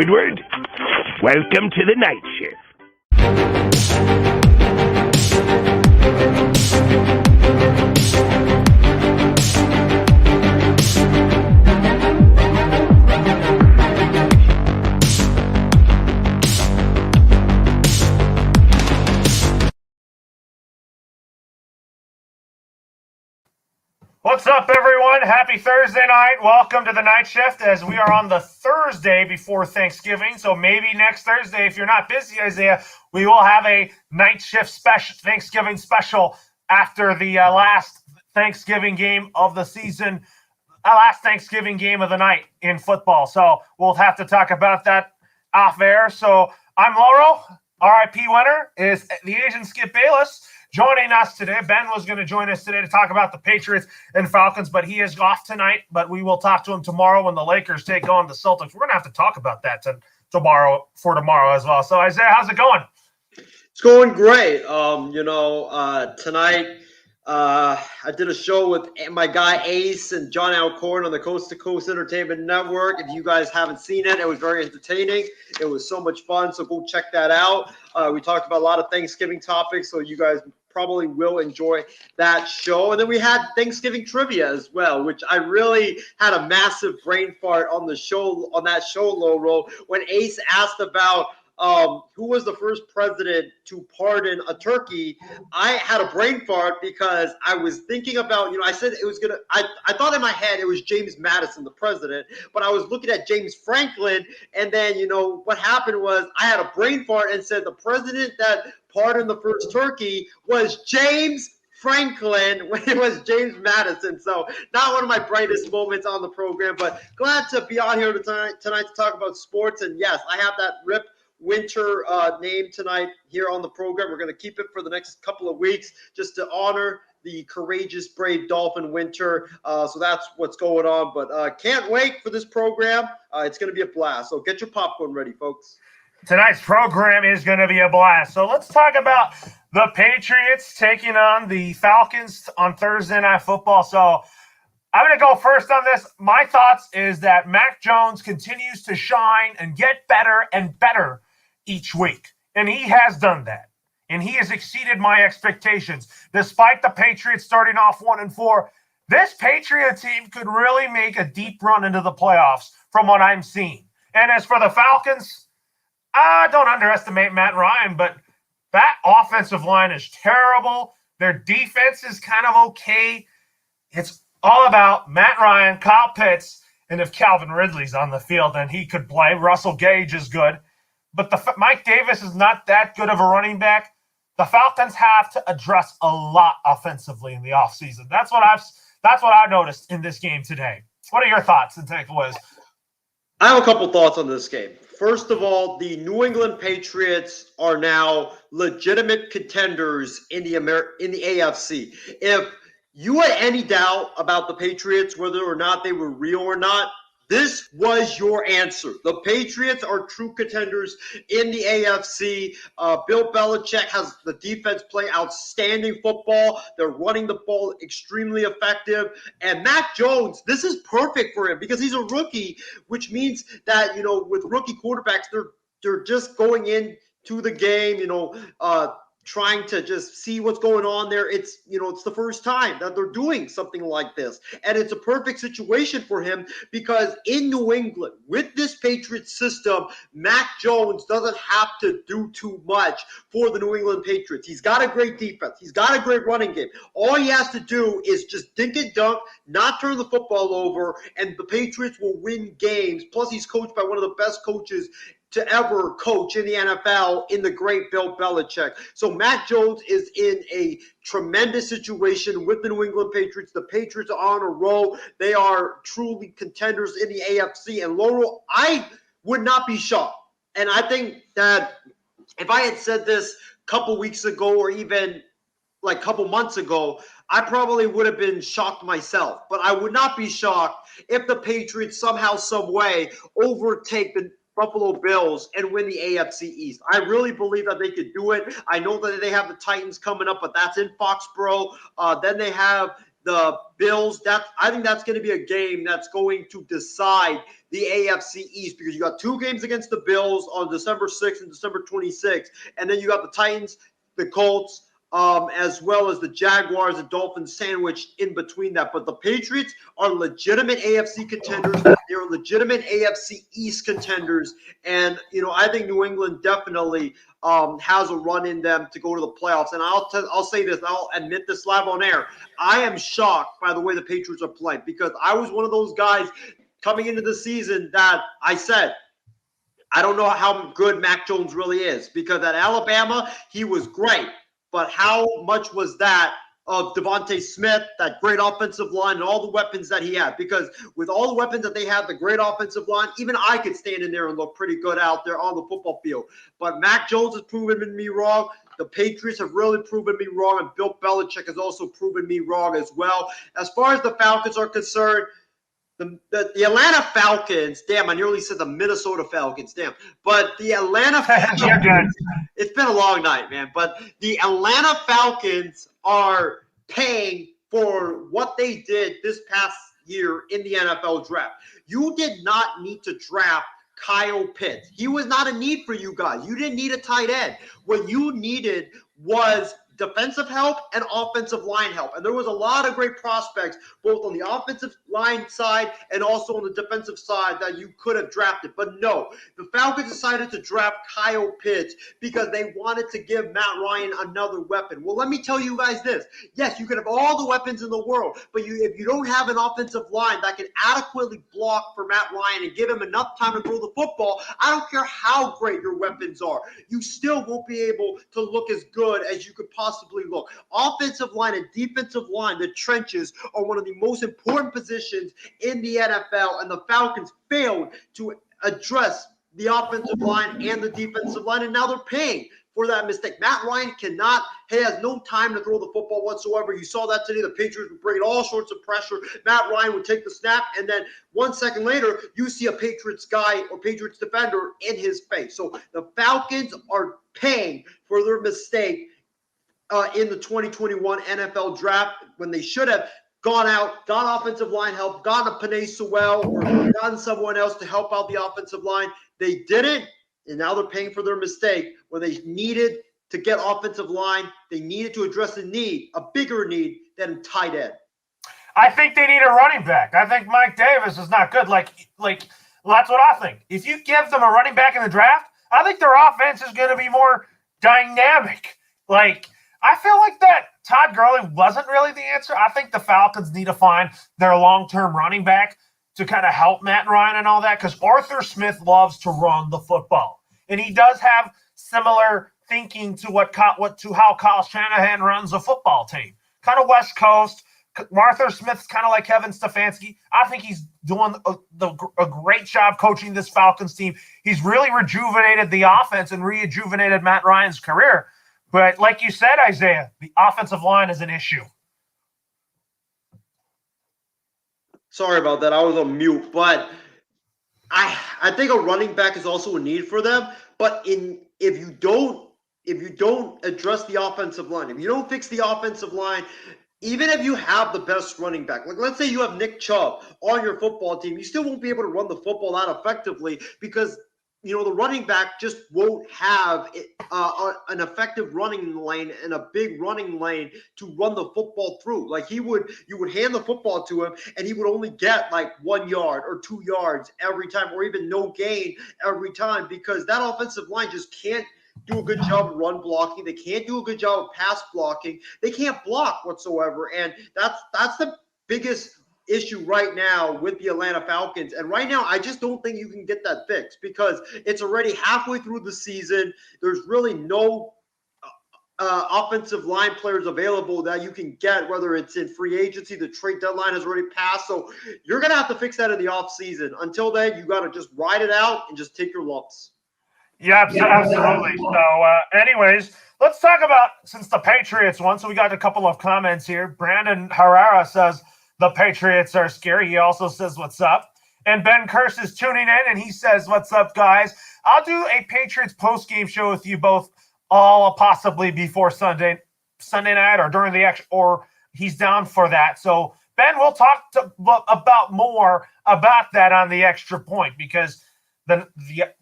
Squidward. Welcome to the night shift. What's up, everyone? Happy Thursday night. Welcome to the night shift as we are on the Thursday before Thanksgiving. So maybe next Thursday, if you're not busy, Isaiah, we will have a night shift special, Thanksgiving special after the last Thanksgiving game of the season, last Thanksgiving game of the night in football. So we'll have to talk about that off air. So I'm Laurel. RIP winner is the Asian Skip Bayless. Joining us today, Ben was going to join us today to talk about the Patriots and Falcons, but he is off tonight. But we will talk to him tomorrow when the Lakers take on the Celtics. We're going to have to talk about that tomorrow as well. So, Isaiah, how's it going? It's going great. Tonight I did a show with my guy Ace and John Alcorn on the Coast to Coast Entertainment Network. If you guys haven't seen it, it was very entertaining. It was so much fun, so go check that out. We talked about a lot of Thanksgiving topics, so you guys probably will enjoy that show. And then we had Thanksgiving trivia as well, which I really had a massive brain fart on that show, Laurel, when Ace asked about who was the first president to pardon a turkey. I had a brain fart because I was thinking about, I said it was going to, I thought in my head it was James Madison, the president, but I was looking at James Franklin. And then, what happened was I had a brain fart and said the president that pardoned the first turkey was James Franklin when it was James Madison. So not one of my brightest moments on the program, but glad to be on here tonight to talk about sports. And yes, I have that Rip Winter name tonight here on the program. We're going to keep it for the next couple of weeks just to honor the courageous, brave Dolphin Winter. So that's what's going on. But can't wait for this program. It's going to be a blast. So get your popcorn ready, folks. Tonight's program is going to be a blast. So let's talk about the Patriots taking on the Falcons on Thursday Night Football. So I'm going to go first on this. My thoughts is that Mac Jones continues to shine and get better and better each week. And he has done that. And he has exceeded my expectations. Despite the Patriots starting off 1-4, this Patriot team could really make a deep run into the playoffs from what I'm seeing. And as for the Falcons, don't underestimate Matt Ryan, but that offensive line is terrible. Their defense is kind of okay. It's all about Matt Ryan, Kyle Pitts, and if Calvin Ridley's on the field, then he could play. Russell Gage is good. But Mike Davis is not that good of a running back. The Falcons have to address a lot offensively in the offseason. That's what I've noticed in this game today. What are your thoughts and takeaways? I have a couple thoughts on this game. First of all, the New England Patriots are now legitimate contenders in the AFC. If you had any doubt about the Patriots, whether or not they were real or not, this was your answer. The Patriots are true contenders in the AFC. Bill Belichick has the defense play outstanding football. They're running the ball extremely effective. And Mac Jones, this is perfect for him because he's a rookie, which means that, with rookie quarterbacks, they're just going into the game, trying to just see what's going on there. It's the first time that they're doing something like this. And it's a perfect situation for him because in New England, with this Patriots system, Mac Jones doesn't have to do too much for the New England Patriots. He's got a great defense. He's got a great running game. All he has to do is just dink and dunk, not turn the football over, and the Patriots will win games. Plus, he's coached by one of the best coaches to ever coach in the NFL in the great Bill Belichick. So Mac Jones is in a tremendous situation with the New England Patriots. The Patriots are on a roll. They are truly contenders in the AFC. And Laurel, I would not be shocked. And I think that if I had said this a couple weeks ago or even like a couple months ago, I probably would have been shocked myself. But I would not be shocked if the Patriots somehow, some way overtake the Buffalo Bills and win the AFC East. I really believe that they could do it. I know that they have the Titans coming up, but that's in Foxborough. Then they have the Bills. I think that's going to be a game that's going to decide the AFC East, because you got two games against the Bills on December 6th and December 26th, and then you got the Titans, the Colts, as well as the Jaguars and Dolphins sandwiched in between that. But the Patriots are legitimate AFC contenders. They're legitimate AFC East contenders. And, I think New England definitely has a run in them to go to the playoffs. And I'll say this, I'll admit this live on air. I am shocked by the way the Patriots are playing, because I was one of those guys coming into the season that I said, I don't know how good Mac Jones really is, because at Alabama, he was great. But how much was that of Devontae Smith, that great offensive line, and all the weapons that he had? Because with all the weapons that they have, the great offensive line, even I could stand in there and look pretty good out there on the football field. But Mac Jones has proven me wrong. The Patriots have really proven me wrong, and Bill Belichick has also proven me wrong as well. As far as the Falcons are concerned, the Atlanta Falcons, damn, I nearly said the Minnesota Falcons, damn. But the Atlanta Falcons, it's been a long night, man. But the Atlanta Falcons are paying for what they did this past year in the NFL draft. You did not need to draft Kyle Pitts. He was not a need for you guys. You didn't need a tight end. What you needed was defensive help and offensive line help. And there was a lot of great prospects, both on the offensive line side and also on the defensive side, that you could have drafted. But no, the Falcons decided to draft Kyle Pitts because they wanted to give Matt Ryan another weapon. Well, let me tell you guys this. Yes, you can have all the weapons in the world, but if you don't have an offensive line that can adequately block for Matt Ryan and give him enough time to throw the football, I don't care how great your weapons are, you still won't be able to look as good as you could possibly look. Offensive line and defensive line, the trenches, are one of the most important positions in the NFL, and the Falcons failed to address the offensive line and the defensive line, and now they're paying for that mistake. Matt Ryan has no time to throw the football whatsoever. You saw that today. The Patriots were bringing all sorts of pressure. Matt Ryan would take the snap, and then 1 second later, you see a Patriots guy or Patriots defender in his face. So the Falcons are paying for their mistake in the 2021 NFL draft, when they should have gone out, got offensive line help, gotten a Penei Sewell or gotten someone else to help out the offensive line. They didn't, and now they're paying for their mistake when they needed to get offensive line. They needed to address a need, a bigger need than tight end. I think they need a running back. I think Mike Davis is not good. Like that's what I think. If you give them a running back in the draft, I think their offense is going to be more dynamic. I feel like that Todd Gurley wasn't really the answer. I think the Falcons need to find their long-term running back to kind of help Matt Ryan and all that, because Arthur Smith loves to run the football. And he does have similar thinking to how Kyle Shanahan runs a football team. Kind of West Coast. Arthur Smith's kind of like Kevin Stefanski. I think he's doing a great job coaching this Falcons team. He's really rejuvenated the offense and rejuvenated Matt Ryan's career. But like you said, Isaiah, the offensive line is an issue. Sorry about that. I was on mute. But I think a running back is also a need for them. But if you don't address the offensive line, if you don't fix the offensive line, even if you have the best running back, like let's say you have Nick Chubb on your football team, you still won't be able to run the football that effectively, because the running back just won't have an effective running lane and a big running lane to run the football through. You would hand the football to him, and he would only get 1 yard or 2 yards every time, or even no gain every time, because that offensive line just can't do a good job of run blocking. They can't do a good job of pass blocking. They can't block whatsoever, and that's the biggest issue right now with the Atlanta Falcons. And right now, I just don't think you can get that fixed, because it's already halfway through the season. There's really no offensive line players available that you can get, whether it's in free agency. The trade deadline has already passed. So you're going to have to fix that in the offseason. Until then, you got to just ride it out and just take your lumps. Yeah, absolutely. So anyways, let's talk about, since the Patriots won, so we got a couple of comments here. Brandon Herrera says, the Patriots are scary. He also says, what's up? And Ben Kirsch is tuning in, and he says, what's up, guys? I'll do a Patriots post-game show with you both, all possibly before Sunday night or during the action, or he's down for that. So, Ben, we'll talk about more about that on the extra point because the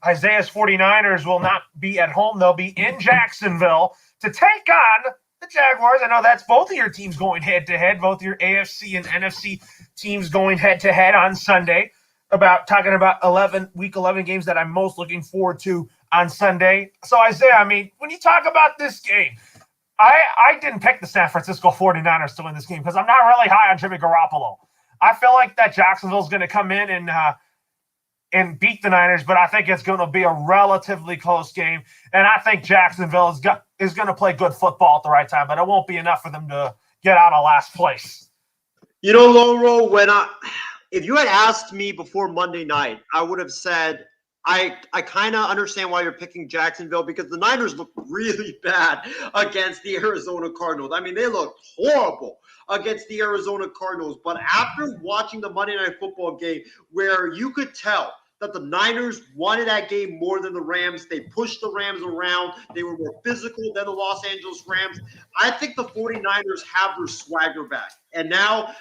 Isaiah's 49ers will not be at home. They'll be in Jacksonville to take on the Jaguars. I know that's both of your teams going head-to-head, both your AFC and NFC teams going head-to-head on Sunday. Talking about week 11 games that I'm most looking forward to on Sunday. So, Isaiah, I mean, when you talk about this game, I didn't pick the San Francisco 49ers to win this game because I'm not really high on Jimmy Garoppolo. I feel like that Jacksonville's going to come in and beat the Niners, but I think it's going to be a relatively close game. And I think Jacksonville is going to play good football at the right time, but it won't be enough for them to get out of last place. You know, Loro, if you had asked me before Monday night, I would have said I kind of understand why you're picking Jacksonville because the Niners look really bad against the Arizona Cardinals. I mean, they looked horrible against the Arizona Cardinals. But after watching the Monday Night Football game where you could tell that the Niners wanted that game more than the Rams. They pushed the Rams around. They were more physical than the Los Angeles Rams. I think the 49ers have their swagger back. And now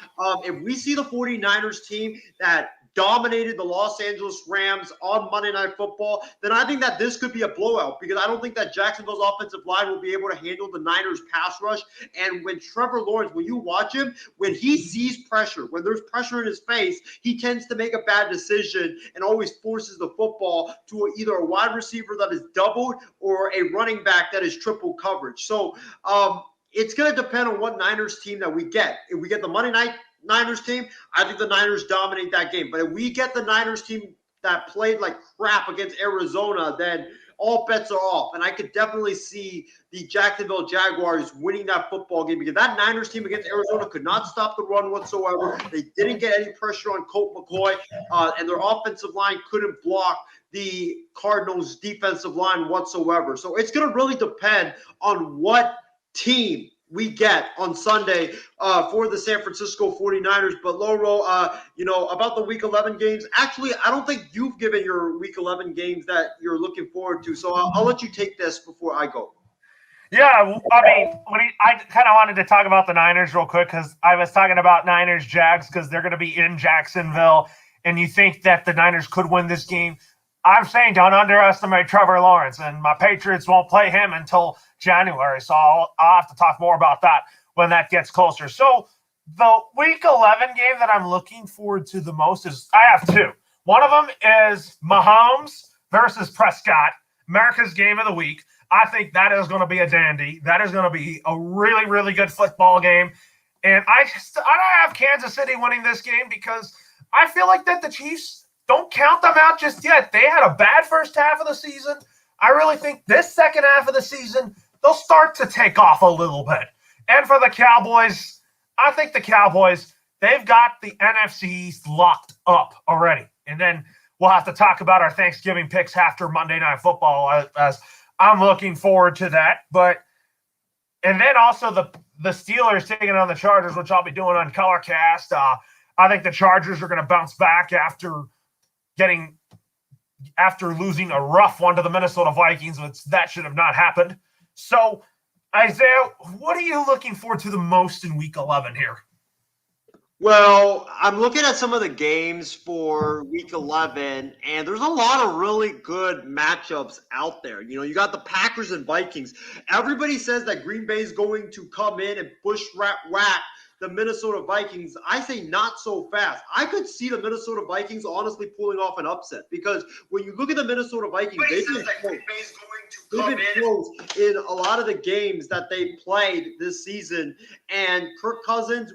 if we see the 49ers team that dominated the Los Angeles Rams on Monday Night Football, then I think that this could be a blowout because I don't think that Jacksonville's offensive line will be able to handle the Niners pass rush. And when Trevor Lawrence, when you watch him, when he sees pressure, when there's pressure in his face, he tends to make a bad decision and always forces the football to either a wide receiver that is doubled or a running back that is triple coverage. So it's going to depend on what Niners team that we get. If we get the Monday night Niners team, I think the Niners dominate that game. But if we get the Niners team that played like crap against Arizona, then all bets are off. And I could definitely see the Jacksonville Jaguars winning that football game because that Niners team against Arizona could not stop the run whatsoever. They didn't get any pressure on Colt McCoy, and their offensive line couldn't block the Cardinals' defensive line whatsoever. So it's going to really depend on what team we get on Sunday for the San Francisco 49ers. But Loro, about the Week 11 games, actually, I don't think you've given your Week 11 games that you're looking forward to. So I'll let you take this before I go. Yeah, I mean, I kind of wanted to talk about the Niners real quick because I was talking about Niners-Jags because they're going to be in Jacksonville, and you think that the Niners could win this game. I'm saying don't underestimate Trevor Lawrence, and my Patriots won't play him until January, so I'll have to talk more about that when that gets closer. So the Week 11 game that I'm looking forward to the most is I have two. One of them is Mahomes versus Prescott, America's Game of the Week. I think that is going to be a dandy. That is going to be a really, really good football game. And I have Kansas City winning this game because I feel like that the Chiefs don't count them out just yet. They had a bad first half of the season. I really think this second half of the season, they'll start to take off a little bit. And for the Cowboys, I think the Cowboys, they've got the NFC East locked up already. And then we'll have to talk about our Thanksgiving picks after Monday Night Football as I'm looking forward to that. And then also the Steelers taking on the Chargers, which I'll be doing on Colorcast. I think the Chargers are going to bounce back after losing a rough one to the Minnesota Vikings, which that should have not happened. So, Isaiah, what are you looking forward to the most in Week 11 here? Well, I'm looking at some of the games for Week 11, and there's a lot of really good matchups out there. You know, you got the Packers and Vikings. Everybody says that Green Bay is going to come in and whack the Minnesota Vikings. I say not so fast. I could see the Minnesota Vikings honestly pulling off an upset because when you look at the Minnesota Vikings, they've been close in a lot of the games that they played this season. And Kirk Cousins,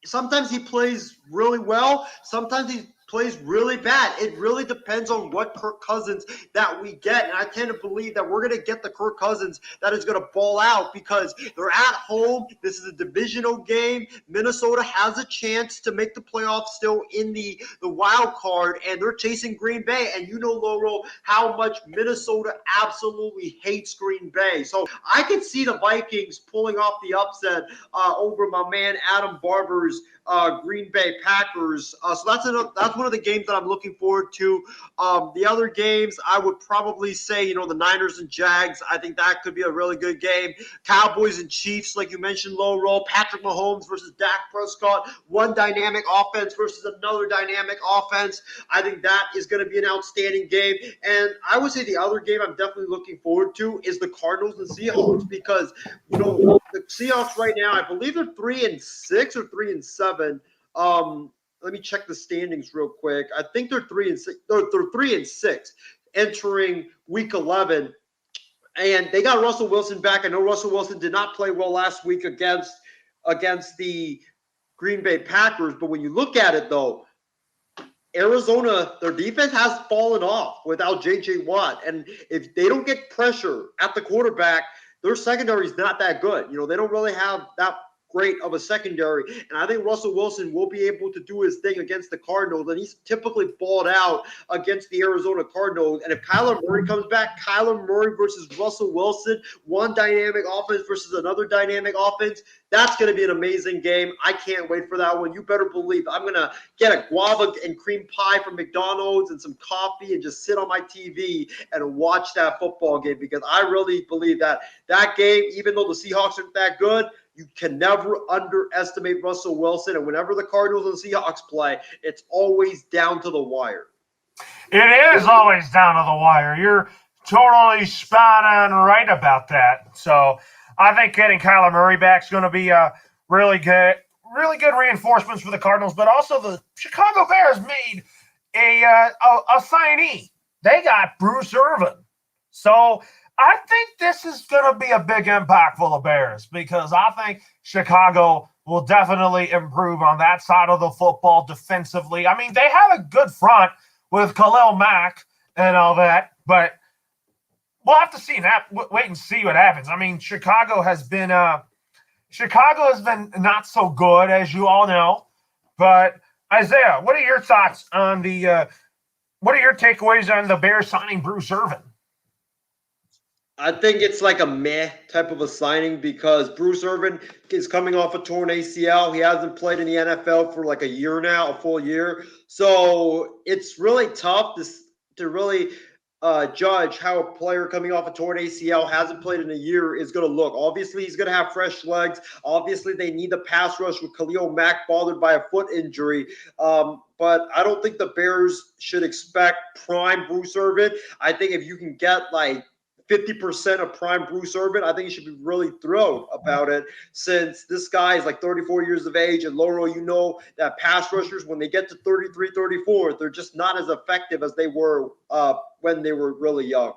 sometimes he plays really well. Sometimes he plays really bad. It really depends on what Kirk Cousins that we get. And I tend to believe that we're going to get the Kirk Cousins that is going to ball out because they're at home. This is a divisional game. Minnesota has a chance to make the playoffs still in the wild card, and they're chasing Green Bay. And you know, Loro, how much Minnesota absolutely hates Green Bay. So I could see the Vikings pulling off the upset over my man Adam Barber's Green Bay Packers. So that's one one of the games that I'm looking forward to. The other games, I would probably say, the Niners and Jags. I think that could be a really good game. Cowboys and Chiefs, like you mentioned, low roll. Patrick Mahomes versus Dak Prescott. One dynamic offense versus another dynamic offense. I think that is going to be an outstanding game. And I would say the other game I'm definitely looking forward to is the Cardinals and Seahawks, because the Seahawks right now, I believe they're 3-6 or 3-7. Let me check the standings real quick. I think they're 3-6. They're 3-6 entering week 11, and they got Russell Wilson back. I know Russell Wilson did not play well last week against the Green Bay Packers, but when you look at it though, Arizona, their defense has fallen off without J.J. Watt. And if they don't get pressure at the quarterback, their secondary is not that good. They don't really have that great of a secondary. And I think Russell Wilson will be able to do his thing against the Cardinals. And he's typically balled out against the Arizona Cardinals. And if Kyler Murray comes back, Kyler Murray versus Russell Wilson, one dynamic offense versus another dynamic offense, that's going to be an amazing game. I can't wait for that one. You better believe I'm going to get a guava and cream pie from McDonald's and some coffee and just sit on my TV and watch that football game, because I really believe that game, even though the Seahawks aren't that good, you can never underestimate Russell Wilson. And whenever the Cardinals and Seahawks play, it's always down to the wire. It is always down to the wire. You're totally spot on right about that. So I think getting Kyler Murray back is going to be a really good reinforcements for the Cardinals. But also the Chicago Bears made a signee. They got Bruce Irvin. So I think this is going to be a big impact for the Bears, because I think Chicago will definitely improve on that side of the football defensively. I mean, they have a good front with Khalil Mack and all that, but we'll have to see that. Wait and see what happens. I mean, Chicago has been not so good, as you all know. But Isaiah, what are your thoughts on what are your takeaways on the Bears signing Bruce Irvin? I think it's like a meh type of a signing, because Bruce Irvin is coming off a torn ACL. He hasn't played in the NFL for like a year now, a full year. So it's really tough to really judge how a player coming off a torn ACL, hasn't played in a year, is going to look. Obviously, he's going to have fresh legs. Obviously, they need the pass rush with Khalil Mack bothered by a foot injury. But I don't think the Bears should expect prime Bruce Irvin. I think if you can get like 50% of prime Bruce Irvin, I think you should be really thrilled about it, since this guy is like 34 years of age. And Lauro, that pass rushers, when they get to 33, 34, they're just not as effective as they were when they were really young.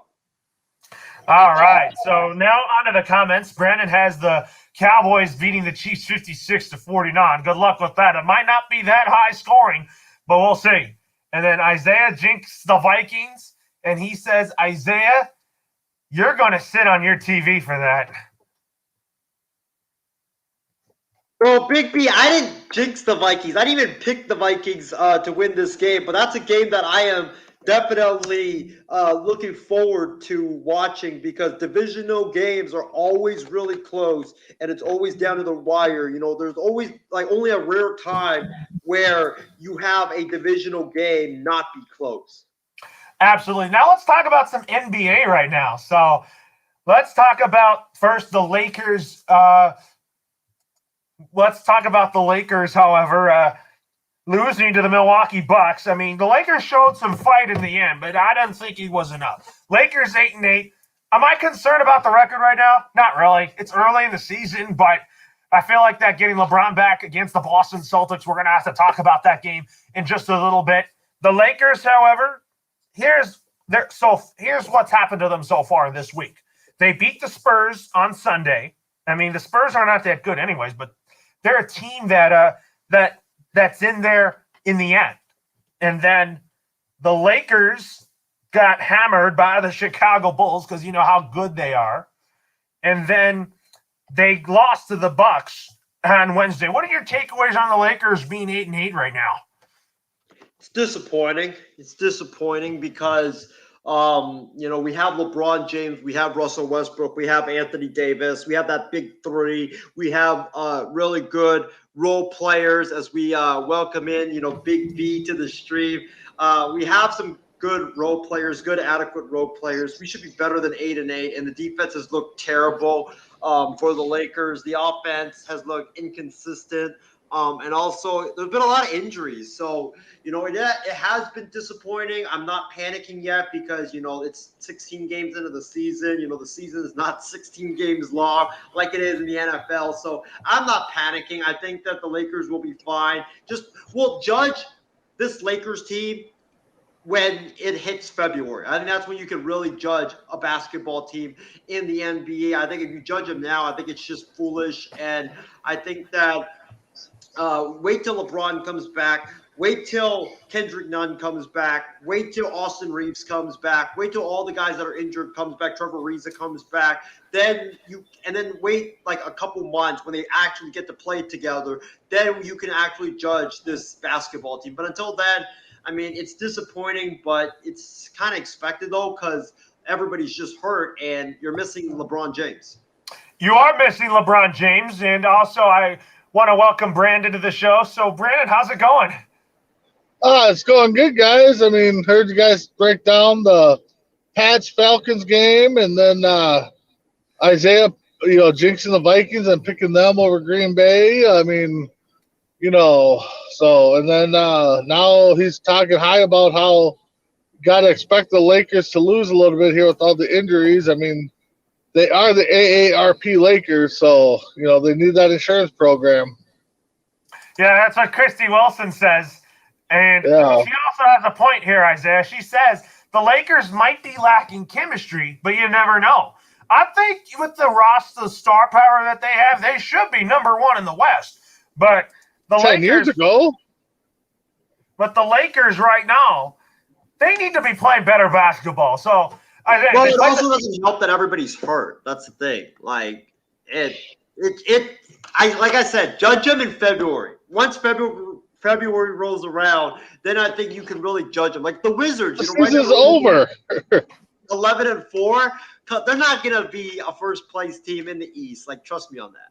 All right. So now on to the comments. Brandon has the Cowboys beating the Chiefs 56-49. Good luck with that. It might not be that high scoring, but we'll see. And then Isaiah jinxed the Vikings, and he says, Isaiah, you're going to sit on your TV for that. Bro, Big B, I didn't jinx the Vikings. I didn't even pick the Vikings to win this game, but that's a game that I am definitely looking forward to watching, because divisional games are always really close, and it's always down to the wire. There's always like only a rare time where you have a divisional game not be close. Absolutely. Now let's talk about some NBA right now. So let's talk about first the Lakers. Let's talk about the Lakers, however, losing to the Milwaukee Bucks. I mean, the Lakers showed some fight in the end, but I don't think it was enough. Lakers 8-8. Am I concerned about the record right now? Not really. It's early in the season, but I feel like that getting LeBron back against the Boston Celtics, we're going to have to talk about that game in just a little bit. The Lakers, however, here's what's happened to them so far this week. They beat the Spurs on Sunday. I mean, the Spurs are not that good anyways, but they're a team that's in there in the end. And then the Lakers got hammered by the Chicago Bulls, because you know how good they are. And then they lost to the Bucks on Wednesday. What are your takeaways on the Lakers being 8-8 right now? It's disappointing. It's disappointing because We have LeBron James, we have Russell Westbrook, we have Anthony Davis, we have that big three, we have really good role players as we welcome in, Big V to the stream. We have some good role players, good adequate role players. We should be better than 8-8, and the defense has looked terrible for the Lakers. The offense has looked inconsistent. And also, there's been a lot of injuries. So, it has been disappointing. I'm not panicking yet because, it's 16 games into the season. The season is not 16 games long like it is in the NFL. So I'm not panicking. I think that the Lakers will be fine. We'll judge this Lakers team when it hits February. I think that's when you can really judge a basketball team in the NBA. I think if you judge them now, I think it's just foolish. And I think that wait till LeBron comes back. Wait till Kendrick Nunn comes back. Wait till Austin Reeves comes back. Wait till all the guys that are injured comes back. Trevor Ariza comes back. Then wait like a couple months when they actually get to play together. Then you can actually judge this basketball team. But until then, it's disappointing, but it's kind of expected though because everybody's just hurt and you're missing LeBron James. You are missing LeBron James, and also I want to welcome Brandon to the show. So, Brandon, how's it going? It's going good, guys. Heard you guys break down the Pats Falcons game, and then Isaiah, jinxing the Vikings and picking them over Green Bay. So, and then now he's talking high about how got to expect the Lakers to lose a little bit here with all the injuries. They are the AARP Lakers, so, they need that insurance program. Yeah, that's what Christy Wilson says. And she also has a point here, Isaiah. She says the Lakers might be lacking chemistry, but you never know. I think with the roster, star power that they have, they should be number one in the West. But the 10 years ago. But the Lakers right now, they need to be playing better basketball. So, it also doesn't help that everybody's hurt. That's the thing. Like I said, judge them in February. Once February rolls around, then I think you can really judge them. Like the Wizards, this is over. 11-4. They're not gonna be a first place team in the East. Like, trust me on that.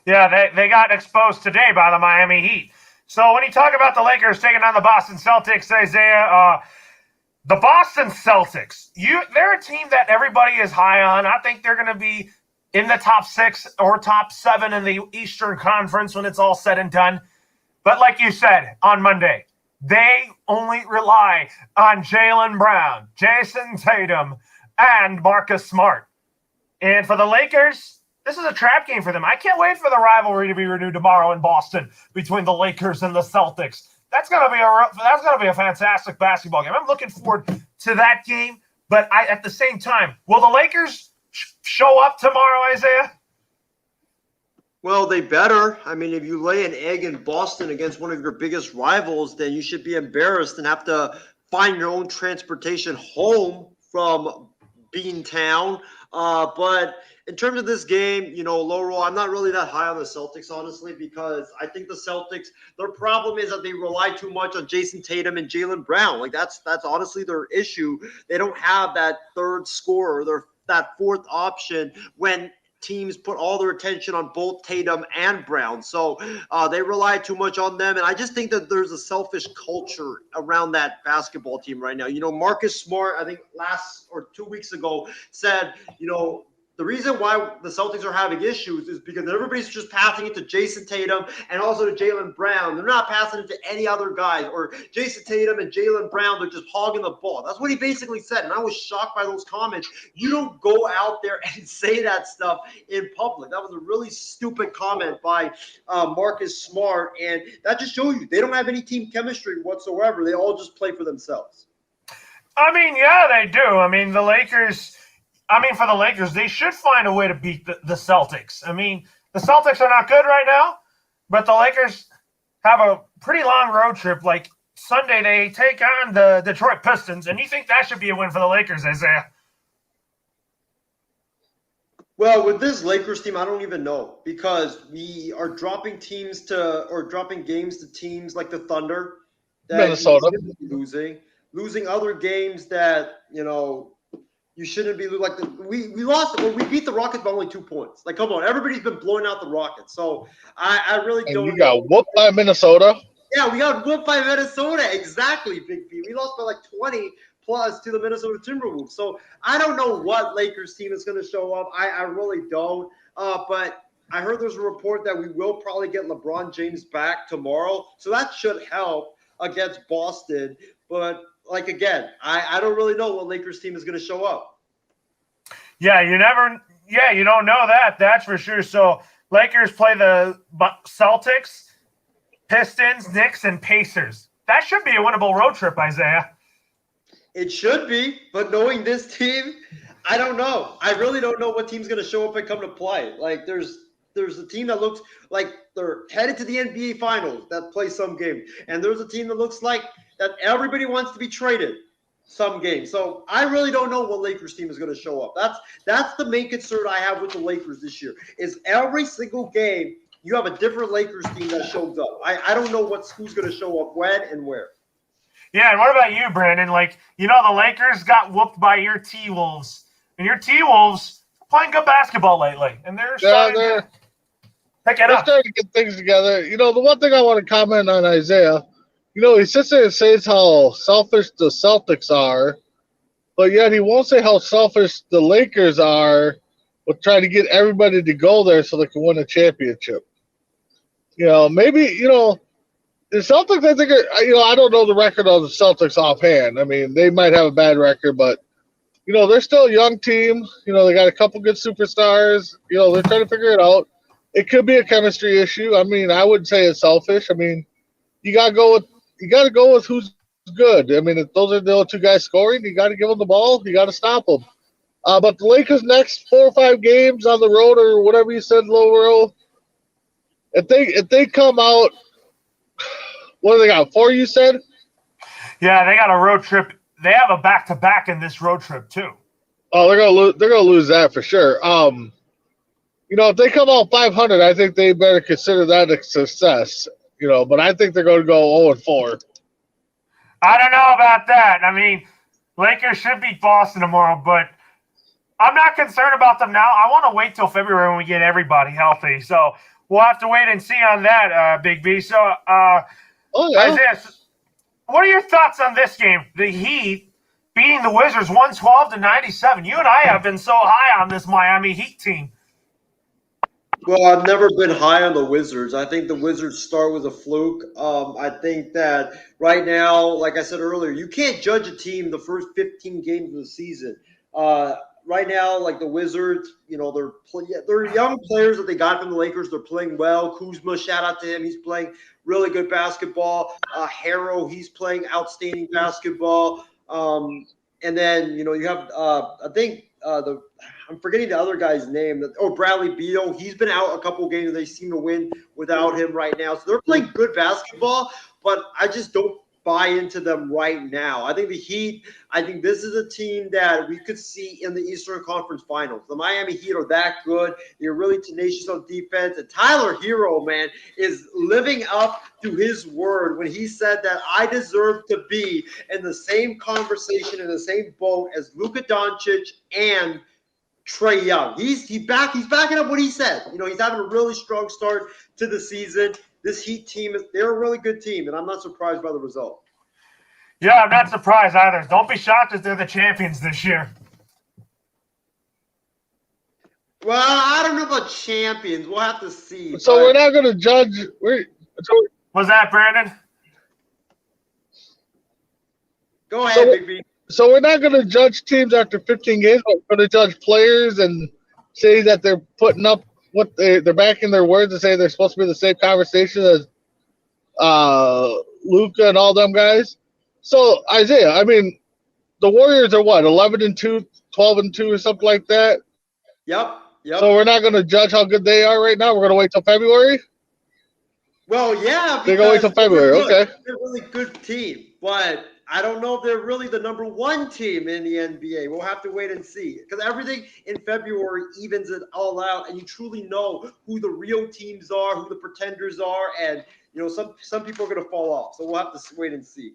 Yeah, they got exposed today by the Miami Heat. So when you talk about the Lakers taking on the Boston Celtics, Isaiah, the Boston Celtics, they're a team that everybody is high on. I think they're going to be in the top 6 or top 7 in the Eastern Conference when it's all said and done. But like you said on Monday, they only rely on Jaylen Brown, Jason Tatum, and Marcus Smart. And for the Lakers, this is a trap game for them. I can't wait for the rivalry to be renewed tomorrow in Boston between the Lakers and the Celtics. That's gonna be a fantastic basketball game. I'm looking forward to that game. But at the same time, will the Lakers show up tomorrow, Isaiah? Well, they better. If you lay an egg in Boston against one of your biggest rivals, then you should be embarrassed and have to find your own transportation home from Beantown. But in terms of this game, low roll, I'm not really that high on the Celtics, honestly, because I think the Celtics, their problem is that they rely too much on Jason Tatum and Jaylen Brown. Like that's honestly their issue. They don't have that third scorer, that fourth option when teams put all their attention on both Tatum and Brown. So they rely too much on them. And I just think that there's a selfish culture around that basketball team right now. Marcus Smart, I think 2 weeks ago said, the reason why the Celtics are having issues is because everybody's just passing it to Jason Tatum and also to Jaylen Brown. They're not passing it to any other guys. Or Jason Tatum and Jaylen Brown, they're just hogging the ball. That's what he basically said, and I was shocked by those comments. You don't go out there and say that stuff in public. That was a really stupid comment by Marcus Smart, and that just shows you they don't have any team chemistry whatsoever. They all just play for themselves. Yeah, they do. For the Lakers, they should find a way to beat the Celtics. The Celtics are not good right now, but the Lakers have a pretty long road trip. Like Sunday, they take on the Detroit Pistons, and you think that should be a win for the Lakers, Isaiah? Well, with this Lakers team, I don't even know because we are dropping games to teams like the Thunder that Minnesota losing. losing other games that, you shouldn't be like we lost or we beat the Rockets by only 2 points. Like, come on, everybody's been blowing out the Rockets. So I really And don't you know. got whooped by Minnesota. Yeah, we got whooped by Minnesota. Exactly, Big B. We lost by like 20 plus to the Minnesota Timberwolves. So I don't know what Lakers team is going to show up. I really don't. But I heard there's a report that we will probably get LeBron James back tomorrow. So that should help against Boston. But like again, I don't really know what Lakers team is going to show up. Yeah, you don't know that. That's for sure. So Lakers play the Celtics, Pistons, Knicks, and Pacers. That should be a winnable road trip, Isaiah. It should be, but knowing this team, I don't know. I really don't know what team's going to show up and come to play. Like, there's a team that looks like they're headed to the NBA Finals that play some game, and there's a team that looks like that everybody wants to be traded some game. So I really don't know what Lakers team is going to show up. That's the main concern I have with the Lakers this year. Is every single game you have a different Lakers team that shows up. I don't know who's going to show up when and where. Yeah, and what about you, Brandon? Like, the Lakers got whooped by your T-Wolves, and your T-Wolves playing good basketball lately, and they're starting to pick it up. They're starting to get things together. The one thing I want to comment on Isaiah, he sits there and says how selfish the Celtics are, but yet he won't say how selfish the Lakers are with trying to get everybody to go there so they can win a championship. Maybe, the Celtics, I think, I don't know the record of the Celtics offhand. I mean, they might have a bad record, but, they're still a young team. They got a couple good superstars. They're trying to figure it out. It could be a chemistry issue. I mean, I wouldn't say it's selfish. I mean, you got to go with who's good. I mean, if those are the only two guys scoring, you got to give them the ball. You got to stop them. But the Lakers' next 4 or 5 games on the road or whatever you said, Low, if they come out, what do they got? 4, you said? Yeah, they got a road trip. They have a back-to-back in this road trip too. Oh, they're gonna lose that for sure. If they come out 500, I think they better consider that a success. But I think they're going to go 0-4. I don't know about that. I mean, Lakers should beat Boston tomorrow, but I'm not concerned about them now. I want to wait till February when we get everybody healthy. So we'll have to wait and see on that, Big B. So, Isaiah, what are your thoughts on this game? The Heat beating the Wizards 112-97. You and I have been so high on this Miami Heat team. Well, I've never been high on the Wizards. I think the Wizards start with a fluke. I think that right now, like I said earlier, you can't judge a team the first 15 games of the season. Right now, like the Wizards, they're young players that they got from the Lakers. They're playing well. Kuzma, shout out to him. He's playing really good basketball. Harrow, he's playing outstanding basketball. And then, you have, I think, I'm forgetting the other guy's name. Bradley Beal. He's been out a couple games, and they seem to win without him right now. So they're playing good basketball, but I just don't buy into them right now. I think the Heat, this is a team that we could see in the Eastern Conference Finals. The Miami Heat are that good. They're really tenacious on defense. And Tyler Hero, man, is living up to his word when he said that I deserve to be in the same conversation, in the same boat as Luka Doncic and Trae Young. He's backing up what he said. He's having a really strong start to the season. This Heat team, they're a really good team, and I'm not surprised by the result. Yeah, I'm not surprised either. Don't be shocked if they're the champions this year. Well, I don't know about champions. We'll have to see. So we're not going to judge. Was that Brandon? Go ahead, Big B. So we're not going to judge teams after 15 games. We're going to judge players and say that they're putting up what they're backing their words and say they're supposed to be the same conversation as Luka and all them guys. So Isaiah, I mean, the Warriors are what, 11-2, 12-2, or something like that. Yep. So we're not going to judge how good they are right now. We're going to wait till February. Well, yeah, they're going to wait till February. Okay, they're a really good team, but I don't know if they're really the number 1 team in the NBA. We'll have to wait and see, because everything in February evens it all out, and you truly know who the real teams are, who the pretenders are, and some people are going to fall off. So we'll have to wait and see.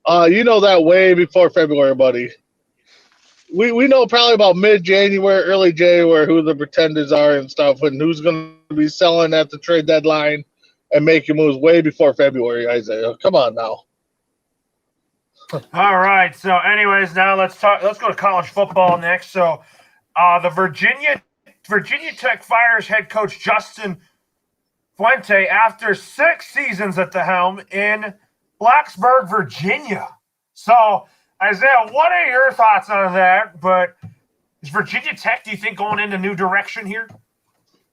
You know that way before February, buddy. We know probably about mid-January, early January who the pretenders are and stuff, and who's going to be selling at the trade deadline and making moves way before February, Isaiah. Come on now. All right. So, anyways, now let's go to college football next. So, the Virginia Tech fires head coach Justin Fuente after 6 seasons at the helm in Blacksburg, Virginia. So, Isaiah, what are your thoughts on that? But is Virginia Tech, do you think, going in a new direction here?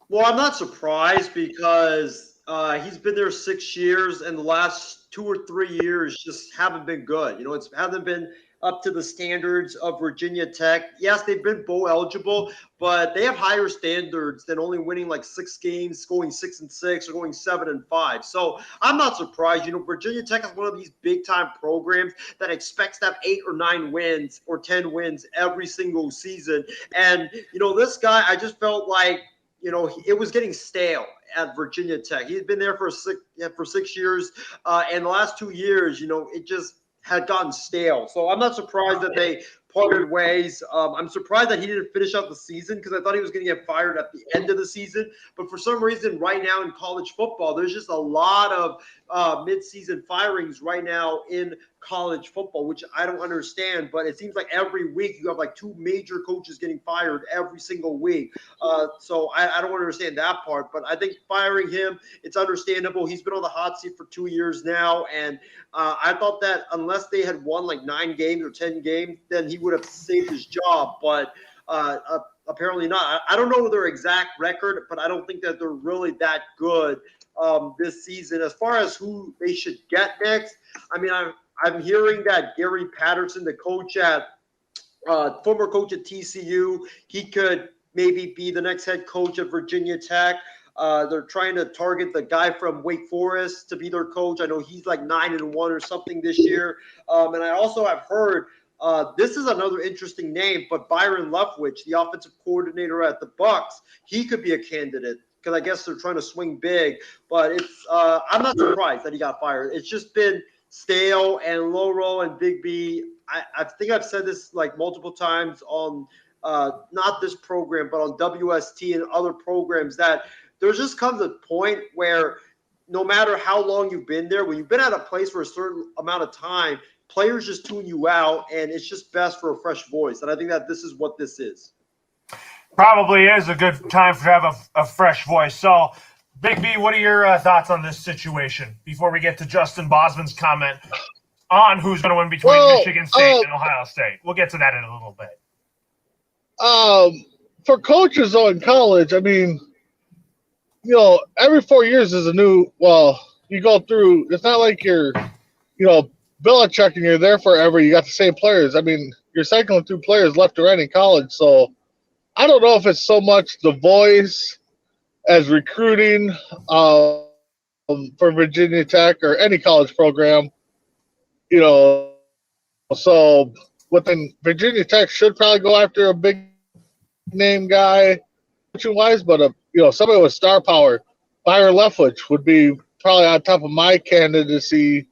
Well, I'm not surprised because he's been there 6 years, and the last 2 or 3 years just haven't been good. It's haven't been up to the standards of Virginia Tech. Yes, they've been bowl eligible, but they have higher standards than only winning like 6 games, going 6-6, or going 7-5. So I'm not surprised. Virginia Tech is one of these big time programs that expects to have 8 or 9 wins or 10 wins every single season. And this guy, I just felt like it was getting stale at Virginia Tech. He had been there for 6 years, and the last 2 years, it just had gotten stale. So I'm not surprised that they parted ways. I'm surprised that he didn't finish out the season because I thought he was going to get fired at the end of the season. But for some reason, right now in college football, there's just a lot of mid-season firings right now in college football, which I don't understand. But it seems like every week you have like 2 major coaches getting fired every single week. So I don't understand that part. But I think firing him, it's understandable. He's been on the hot seat for 2 years now. And I thought that unless they had won like 9 games or 10 games, then he would have saved his job. But apparently not. I don't know their exact record, but I don't think that they're really that good this season. As far as who they should get next, I mean, I'm hearing that Gary Patterson, the coach former coach at TCU, he could maybe be the next head coach at Virginia Tech. They're trying to target the guy from Wake Forest to be their coach. I know he's like 9-1 or something this year. And I also have heard this is another interesting name, but Byron Leftwich, the offensive coordinator at the Bucks, he could be a candidate because I guess they're trying to swing big. But it's I'm not surprised that he got fired. It's just been stale and low roll and Big B. I think I've said this like multiple times on not this program, but on WST and other programs that there just comes a point where no matter how long you've been there, when you've been at a place for a certain amount of time, players just tune you out, and it's just best for a fresh voice. And I think that this is what this is. Probably is a good time to have a fresh voice. So, Big B, what are your thoughts on this situation before we get to Justin Bosman's comment on who's going to win between Michigan State and Ohio State? We'll get to that in a little bit. For coaches, though, in college, I mean, every 4 years is a new – you go through – it's not like you're, Belichick and you're there forever. You got the same players. I mean, you're cycling through players left to right in college. So I don't know if it's so much the voice as recruiting for Virginia Tech or any college program, So within Virginia Tech should probably go after a big name guy, wise, but somebody with star power, Byron Leftwich would be probably on top of my candidacy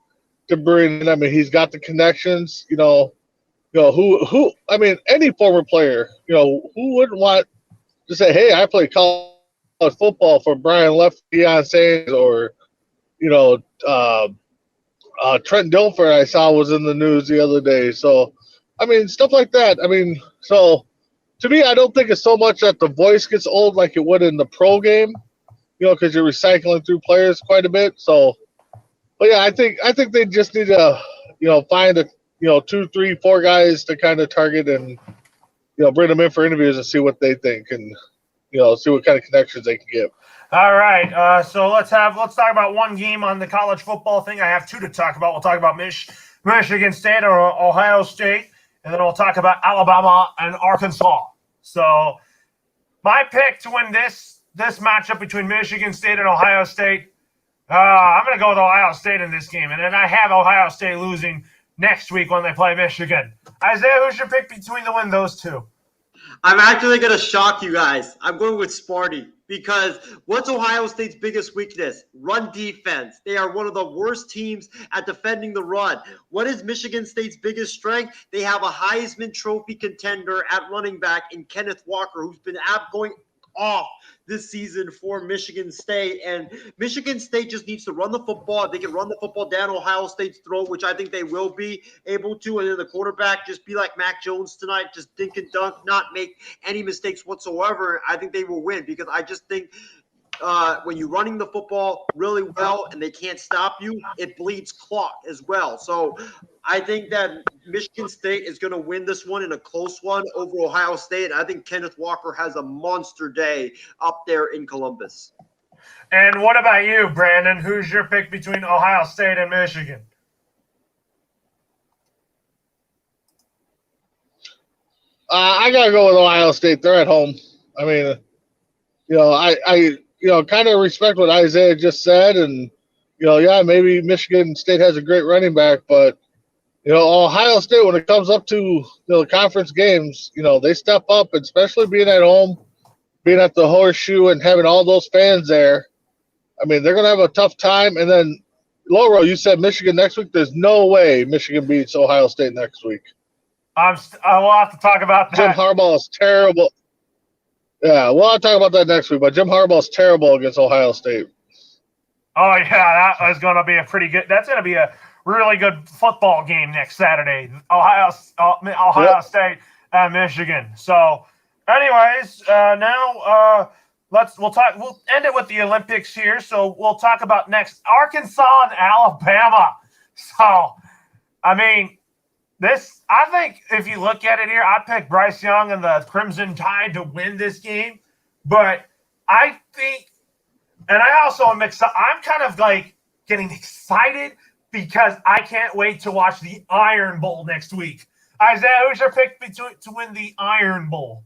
to bring in. I mean, he's got the connections. Who? I mean, any former player, who wouldn't want to say, "Hey, I played college football for Brian Deion Sanders," or Trent Dilfer I saw was in the news the other day. So, I mean, stuff like that. I mean, so to me, I don't think it's so much that the voice gets old like it would in the pro game, because you're recycling through players quite a bit. So, but yeah, I think they just need to, find 2, 3, 4 guys to kind of target and, bring them in for interviews and see what they think and, see what kind of connections they can give. All right, so let's talk about one game on the college football thing. I have 2 to talk about. We'll talk about Michigan State or Ohio State, and then we'll talk about Alabama and Arkansas. So my pick to win this matchup between Michigan State and Ohio State, I'm going to go with Ohio State in this game, and then I have Ohio State losing next week when they play Michigan. Isaiah, who's your pick between the win those two? I'm actually going to shock you guys. I'm going with Sparty because what's Ohio State's biggest weakness? Run defense. They are one of the worst teams at defending the run. What is Michigan State's biggest strength? They have a Heisman Trophy contender at running back in Kenneth Walker, who's been going off this season for Michigan State. And Michigan State just needs to run the football. If they can run the football down Ohio State's throat, which I think they will be able to, and then the quarterback just be like Mac Jones tonight, just dink and dunk, not make any mistakes whatsoever, I think they will win because I just think when you're running the football really well and they can't stop you, it bleeds clock as well. So I think that Michigan State is going to win this one in a close one over Ohio State. I think Kenneth Walker has a monster day up there in Columbus. And what about you, Brandon? Who's your pick between Ohio State and Michigan? I gotta go with Ohio State. They're at home. I mean, I kind of respect what Isaiah just said, and yeah, maybe Michigan State has a great running back, but Ohio State, when it comes up to the conference games, they step up, especially being at home, being at the Horseshoe, and having all those fans there. I mean, they're gonna have a tough time. And then, Lauro, you said Michigan next week. There's no way Michigan beats Ohio State next week. I will have to talk about that. Jim Harbaugh is terrible. Yeah, I'll talk about that next week. But Jim Harbaugh is terrible against Ohio State. Oh yeah, that is going to be a pretty good. That's going to be a really good football game next Saturday. Ohio State and Michigan. So, anyways, now we'll end it with the Olympics here. So we'll talk about next Arkansas and Alabama. So, I mean. I think if you look at it here, I picked Bryce Young and the Crimson Tide to win this game. But I think, and I also am excited, I'm kind of like getting excited because I can't wait to watch the Iron Bowl next week. Isaiah, who's your pick to win the Iron Bowl?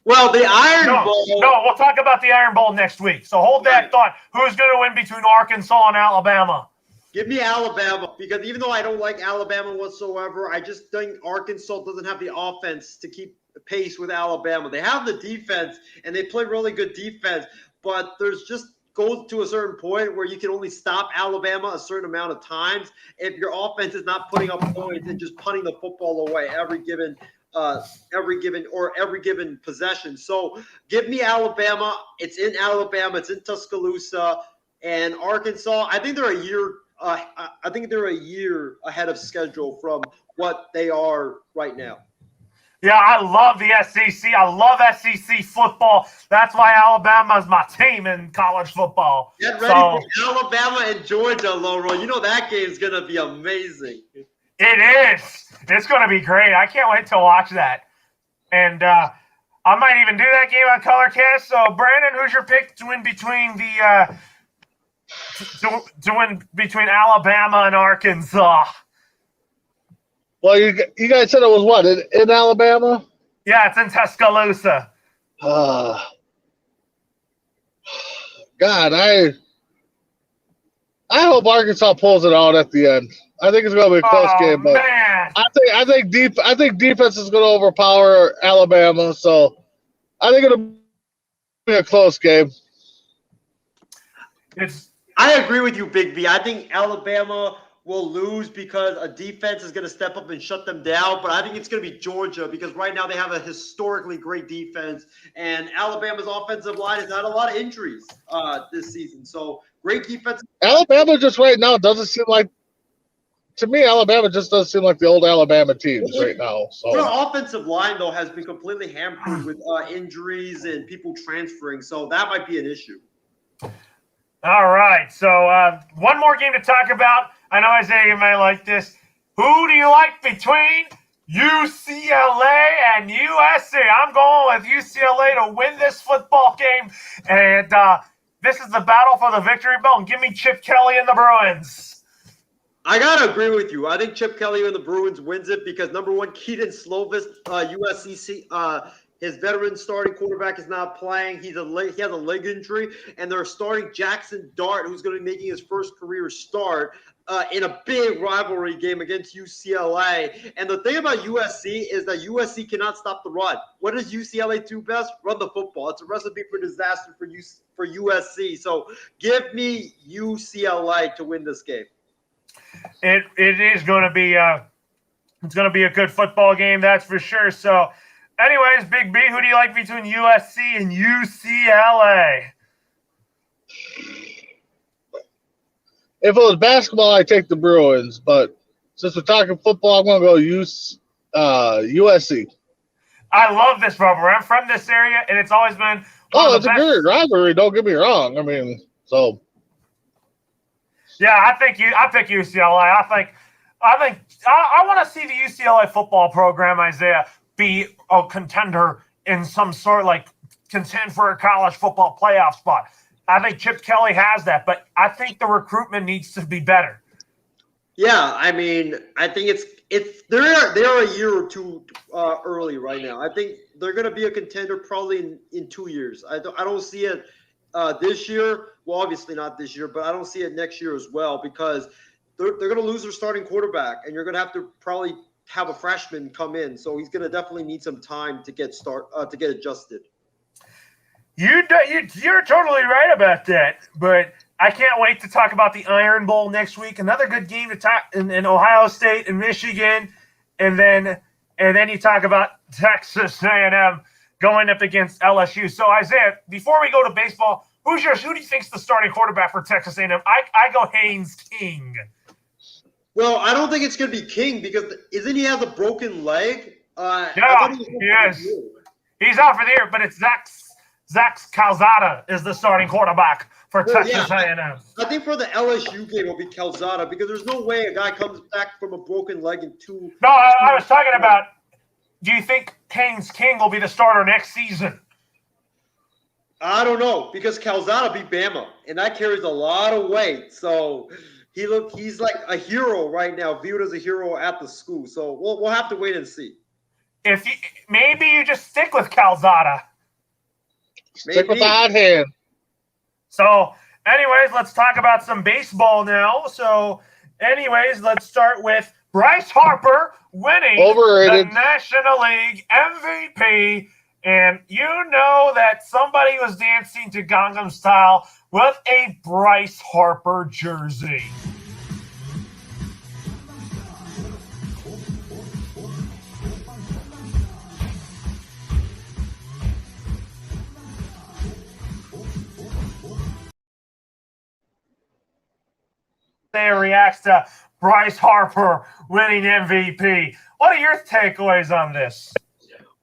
Well, the Iron Bowl. No, we'll talk about the Iron Bowl next week. So hold that thought. Who's going to win between Arkansas and Alabama? Give me Alabama because even though I don't like Alabama whatsoever, I just think Arkansas doesn't have the offense to keep pace with Alabama. They have the defense, and they play really good defense, but there's just goes to a certain point where you can only stop Alabama a certain amount of times if your offense is not putting up points and just punting the football away every given possession. So give me Alabama. It's in Alabama. It's in Tuscaloosa. And Arkansas, I think they're a year ahead of schedule from what they are right now. Yeah, I love the SEC. I love SEC football. That's why Alabama's my team in college football. Get ready for Alabama and Georgia, Lauro. You know that game is going to be amazing. It is. It's going to be great. I can't wait to watch that. And I might even do that game on Colorcast. So, Brandon, who's your pick to win between between Alabama and Arkansas? Well, you guys said it was what, in Alabama? Yeah, it's in Tuscaloosa. God, I hope Arkansas pulls it out at the end. I think it's going to be a close game, but man. I think defense is going to overpower Alabama, so I think it'll be a close game. I agree with you, Big B. I think Alabama will lose because a defense is going to step up and shut them down. But I think it's going to be Georgia because right now they have a historically great defense. And Alabama's offensive line has had a lot of injuries this season. So great defense. Alabama just right now doesn't seem like – to me, Alabama just doesn't seem like the old Alabama teams right now. So their offensive line, though, has been completely hampered with injuries and people transferring. So that might be an issue. All right, so one more game to talk about. I know, Isaiah, you may like this. Who do you like between UCLA and USC? I'm going with UCLA to win this football game. And this is the battle for the victory bell. And give me Chip Kelly and the Bruins. I got to agree with you. I think Chip Kelly and the Bruins wins it because, number one, Keaton Slovis, USC his veteran starting quarterback is not playing. He has a leg injury, and they're starting Jackson Dart, who's going to be making his first career start in a big rivalry game against UCLA. And the thing about USC is that USC cannot stop the run. What does UCLA do best? Run the football. It's a recipe for disaster for USC. So give me UCLA to win this game. It is going to be it's going to be a good football game, that's for sure. So, anyways, Big B, who do you like between USC and UCLA? If it was basketball, I'd take the Bruins. But since we're talking football, I'm going to go USC. I love this rivalry. I'm from this area, and it's always been it's a good rivalry. Don't get me wrong. I mean, so. Yeah, I pick UCLA. I want to see the UCLA football program, Isaiah, be a contender in some sort, like contend for a college football playoff spot. I think Chip Kelly has that, but I think the recruitment needs to be better. Yeah, I mean, I think they're a year or two early right now. I think they're going to be a contender probably in 2 years. I don't see it this year. Well, obviously not this year, but I don't see it next year as well because they're going to lose their starting quarterback, and you're going to have to probably have a freshman come in. So he's going to definitely need some time to get adjusted. You're totally right about that, but I can't wait to talk about the Iron Bowl next week. Another good game to talk in Ohio State and Michigan, and then you talk about Texas A&M going up against LSU. So Isaiah, before we go to baseball, who do you think's the starting quarterback for Texas A&M? I go Haynes King. Well, I don't think it's going to be King because isn't he has a broken leg? Yeah, he is. He's out for the year, but it's Zach Calzada is the starting quarterback for Texas A&M. I think for the LSU game it'll be Calzada because there's no way a guy comes back from a broken leg in two. No, I was talking about. Do you think Haynes King will be the starter next season? I don't know because Calzada beat Bama, and that carries a lot of weight. So he's like a hero right now, viewed as a hero at the school. So we'll have to wait and see. Maybe you just stick with Calzada. Stick with the hot hand. So, anyways, let's talk about some baseball now. So, anyways, let's start with Bryce Harper winning the National League MVP. And you know that somebody was dancing to Gangnam Style with a Bryce Harper jersey. Reacts to Bryce Harper winning MVP. What are your takeaways on this?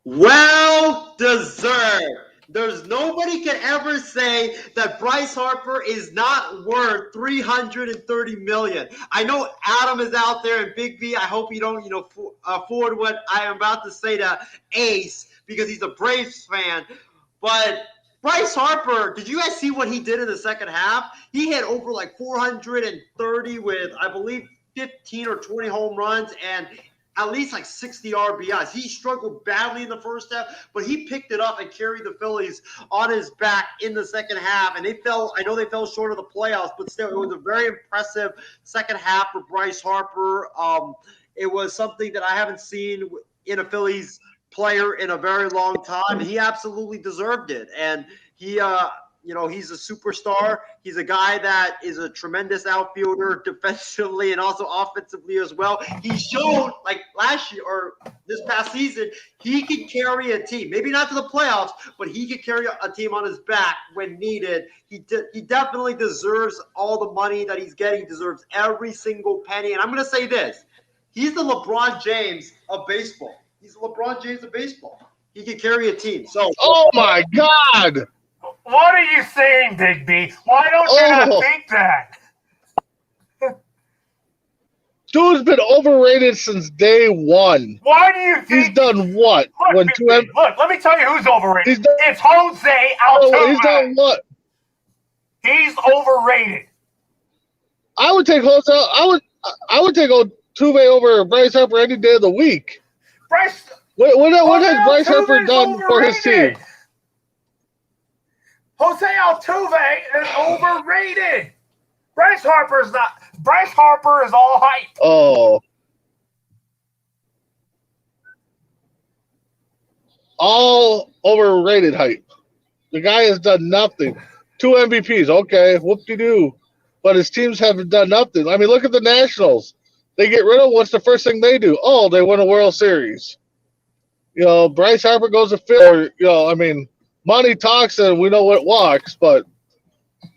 Well deserved. There's nobody can ever say that Bryce Harper is not worth $330 million. I know Adam is out there and Big B. I hope you don't, forward what I am about to say to Ace because he's a Braves fan. But Bryce Harper, did you guys see what he did in the second half? He hit over like 430 with, I believe, 15 or 20 home runs and at least like 60 RBIs. He struggled badly in the first half, but he picked it up and carried the Phillies on his back in the second half. And I know they fell short of the playoffs, but still, it was a very impressive second half for Bryce Harper. It was something that I haven't seen in a Phillies player in a very long time. He absolutely deserved it. And he's a superstar. He's a guy that is a tremendous outfielder defensively and also offensively as well. He showed, like last year or this past season, he could carry a team. Maybe not to the playoffs, but he could carry a team on his back when needed. He definitely deserves all the money that he's getting. He deserves every single penny. And I'm going to say this. He's the LeBron James of baseball. He's the LeBron James of baseball. He can carry a team. So, oh, my God. What are you saying, Big B? Why don't you not think that? Dude's been overrated since day one. Why do you think he's done what? Look, let me tell you who's overrated. It's Jose Altuve. He's done what? He's overrated. I would take Jose. I would take Altuve over Bryce Harper any day of the week. What has Bryce Harper done for his team? Jose Altuve is overrated. Bryce Harper is all hype. Oh. All overrated hype. The guy has done nothing. 2 MVPs, okay, whoop-de-doo. But his teams haven't done nothing. I mean, look at the Nationals. They get rid of what's the first thing they do? Oh, they win a World Series. Bryce Harper goes to Philly. Money talks and we know what walks, but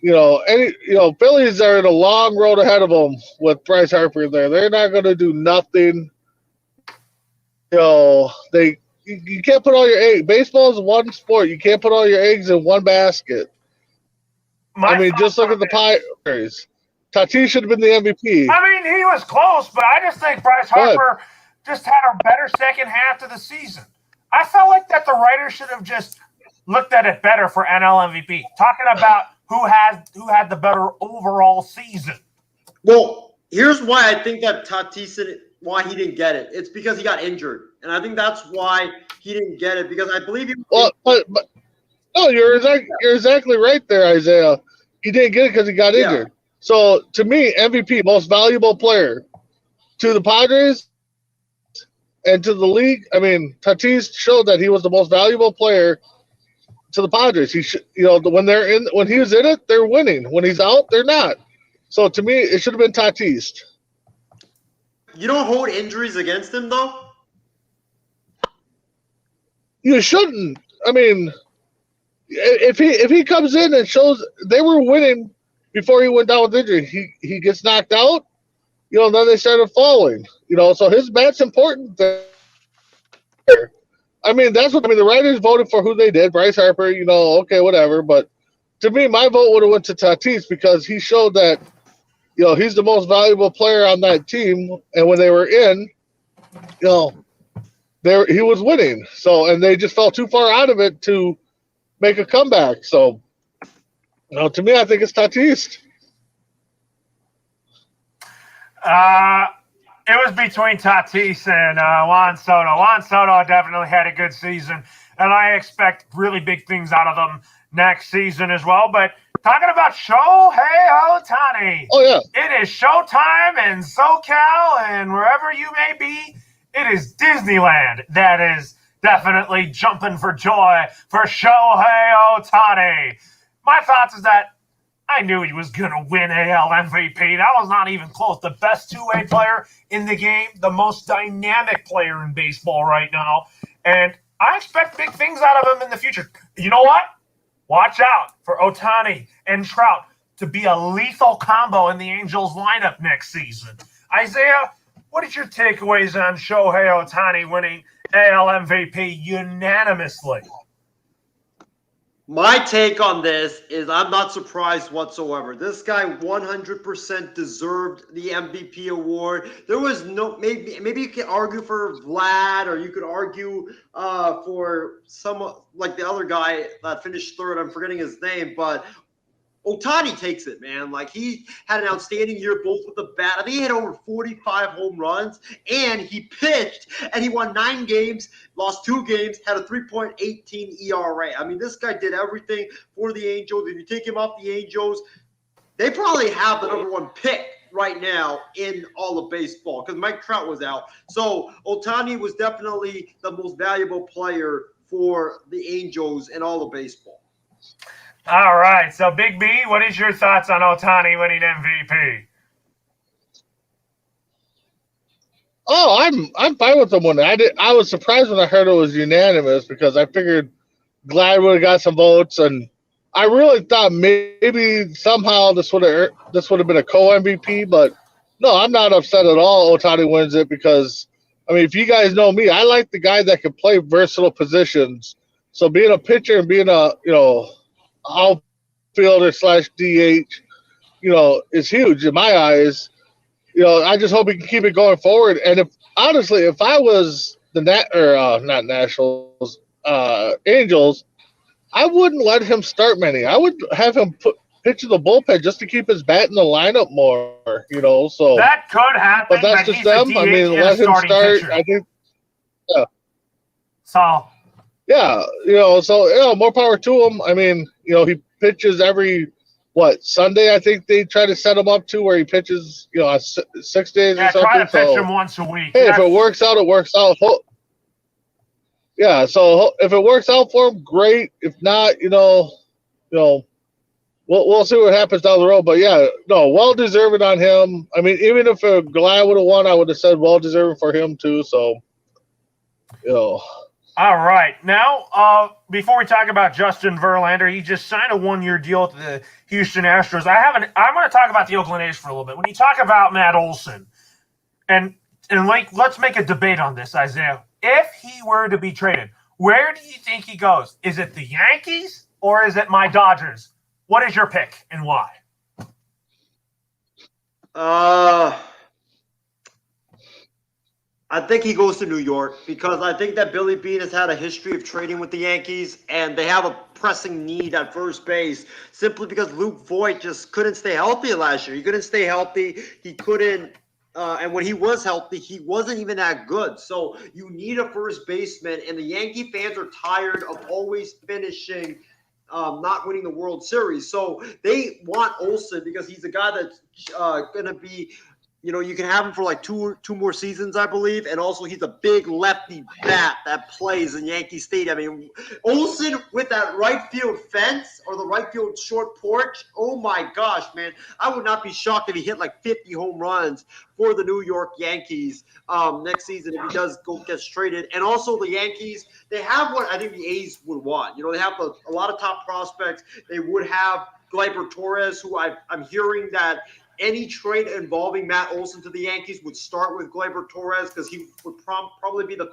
Phillies are in a long road ahead of them with Bryce Harper there. They're not going to do nothing. You can't put all your eggs. Baseball is one sport. You can't put all your eggs in one basket. Just look at the Pirates. Tatis should have been the MVP. He was close, but I just think Bryce Harper just had a better second half to the season. I felt like that the writers should have just looked at it better for NL MVP. Talking about who had the better overall season. Well, here's why I think that Tatis why he didn't get it. It's because he got injured, and I think that's why he didn't get it. Because I believe he. Well, but no, you're exactly right there, Isaiah. He didn't get it because he got injured. So to me, MVP, most valuable player, to the Padres and to the league. Tatis showed that he was the most valuable player to the Padres. When he was in it, they're winning. When he's out, they're not. So to me, it should have been Tatis. You don't hold injuries against him, though? You shouldn't. If he comes in and shows they were winning before he went down with injury, he gets knocked out, then they started falling. So his bat's important there. That's what the writers voted for who they did. Bryce Harper, okay, whatever. But to me, my vote would have went to Tatis because he showed that, he's the most valuable player on that team. And when they were in, he was winning. So, and they just fell too far out of it to make a comeback. So, to me, I think it's Tatis. It was between Tatis and Juan Soto. Juan Soto definitely had a good season, and I expect really big things out of them next season as well. But talking about Shohei Ohtani. Oh, yeah. It is showtime in SoCal and wherever you may be. It is Disneyland that is definitely jumping for joy for Shohei Ohtani. My thoughts is that I knew he was going to win AL MVP. That was not even close. The best two-way player in the game, the most dynamic player in baseball right now. And I expect big things out of him in the future. You know what? Watch out for Ohtani and Trout to be a lethal combo in the Angels lineup next season. Isaiah, what is your takeaways on Shohei Ohtani winning AL MVP unanimously? My take on this is I'm not surprised whatsoever. This guy 100% deserved the MVP award. There was maybe you could argue for Vlad, or you could argue for some like the other guy that finished third. I'm forgetting his name, but Ohtani takes it, man. Like, he had an outstanding year both with the bat. I think he had over 45 home runs, and he pitched, and he won 9 games, lost 2 games, had a 3.18 ERA. This guy did everything for the Angels. If you take him off the Angels, they probably have the #1 pick right now in all of baseball because Mike Trout was out. So Ohtani was definitely the most valuable player for the Angels in all of baseball. All right. So, Big B, what is your thoughts on Ohtani winning MVP? Oh, I'm fine with him winning. I was surprised when I heard it was unanimous because I figured Glad would have got some votes, and I really thought maybe somehow this would have been a co-MVP. But no, I'm not upset at all. Ohtani wins it because if you guys know me, I like the guy that can play versatile positions. So being a pitcher and being a outfielder / DH, is huge in my eyes. I just hope he can keep it going forward. And if I was the not Nationals, Angels, I wouldn't let him start many. I would have him pitch in the bullpen just to keep his bat in the lineup more. So that could happen. But that's just them. Let him start. Pitcher. I think. Yeah. So. Yeah, more power to him. He pitches every Sunday, I think they try to set him up to where he pitches, 6 days or Yeah, try something. to pitch So, him once a week. hey, if it works out, it works out. Yeah, so if it works out for him, great. If not, we'll see what happens down the road. But yeah, no, well deserving on him. I mean, even if Glenn would have won, I would have said well deserving for him too. So, All right. Now, before we talk about Justin Verlander, he just signed a 1-year deal with the Houston Astros. I'm going to talk about the Oakland A's for a little bit. When you talk about Matt Olson, and let's make a debate on this, Isaiah. If he were to be traded, where do you think he goes? Is it the Yankees or is it my Dodgers? What is your pick and why? I think he goes to New York because I think that Billy Beane has had a history of trading with the Yankees, and they have a pressing need at first base simply because Luke Voit just couldn't stay healthy last year. He couldn't stay healthy. He couldn't. And when he was healthy, he wasn't even that good. So you need a first baseman, and the Yankee fans are tired of always finishing not winning the World Series. So they want Olsen because he's a guy that's going to be – you can have him for like two more seasons, I believe. And also he's a big lefty bat that plays in Yankee Stadium. I mean, Olsen with that right field fence or the right field short porch, oh my gosh, man. I would not be shocked if he hit like 50 home runs for the New York Yankees next season if he does gets traded. And also the Yankees, they have what I think the A's would want. They have a lot of top prospects. They would have Gleyber Torres, who I'm hearing that any trade involving Matt Olson to the Yankees would start with Gleyber Torres because he would probably be the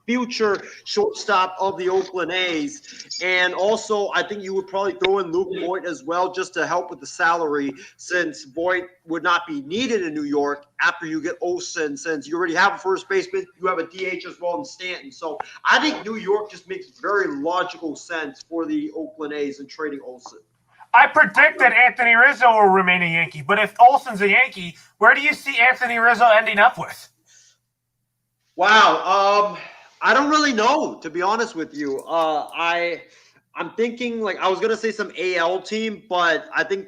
future shortstop of the Oakland A's. And also, I think you would probably throw in Luke Voit as well just to help with the salary since Voit would not be needed in New York after you get Olsen since you already have a first baseman, you have a DH as well in Stanton. So I think New York just makes very logical sense for the Oakland A's in trading Olsen. I predict that Anthony Rizzo will remain a Yankee, but if Olsen's a Yankee, where do you see Anthony Rizzo ending up with? Wow, I don't really know, to be honest with you. I'm thinking like I was gonna say some AL team, but I think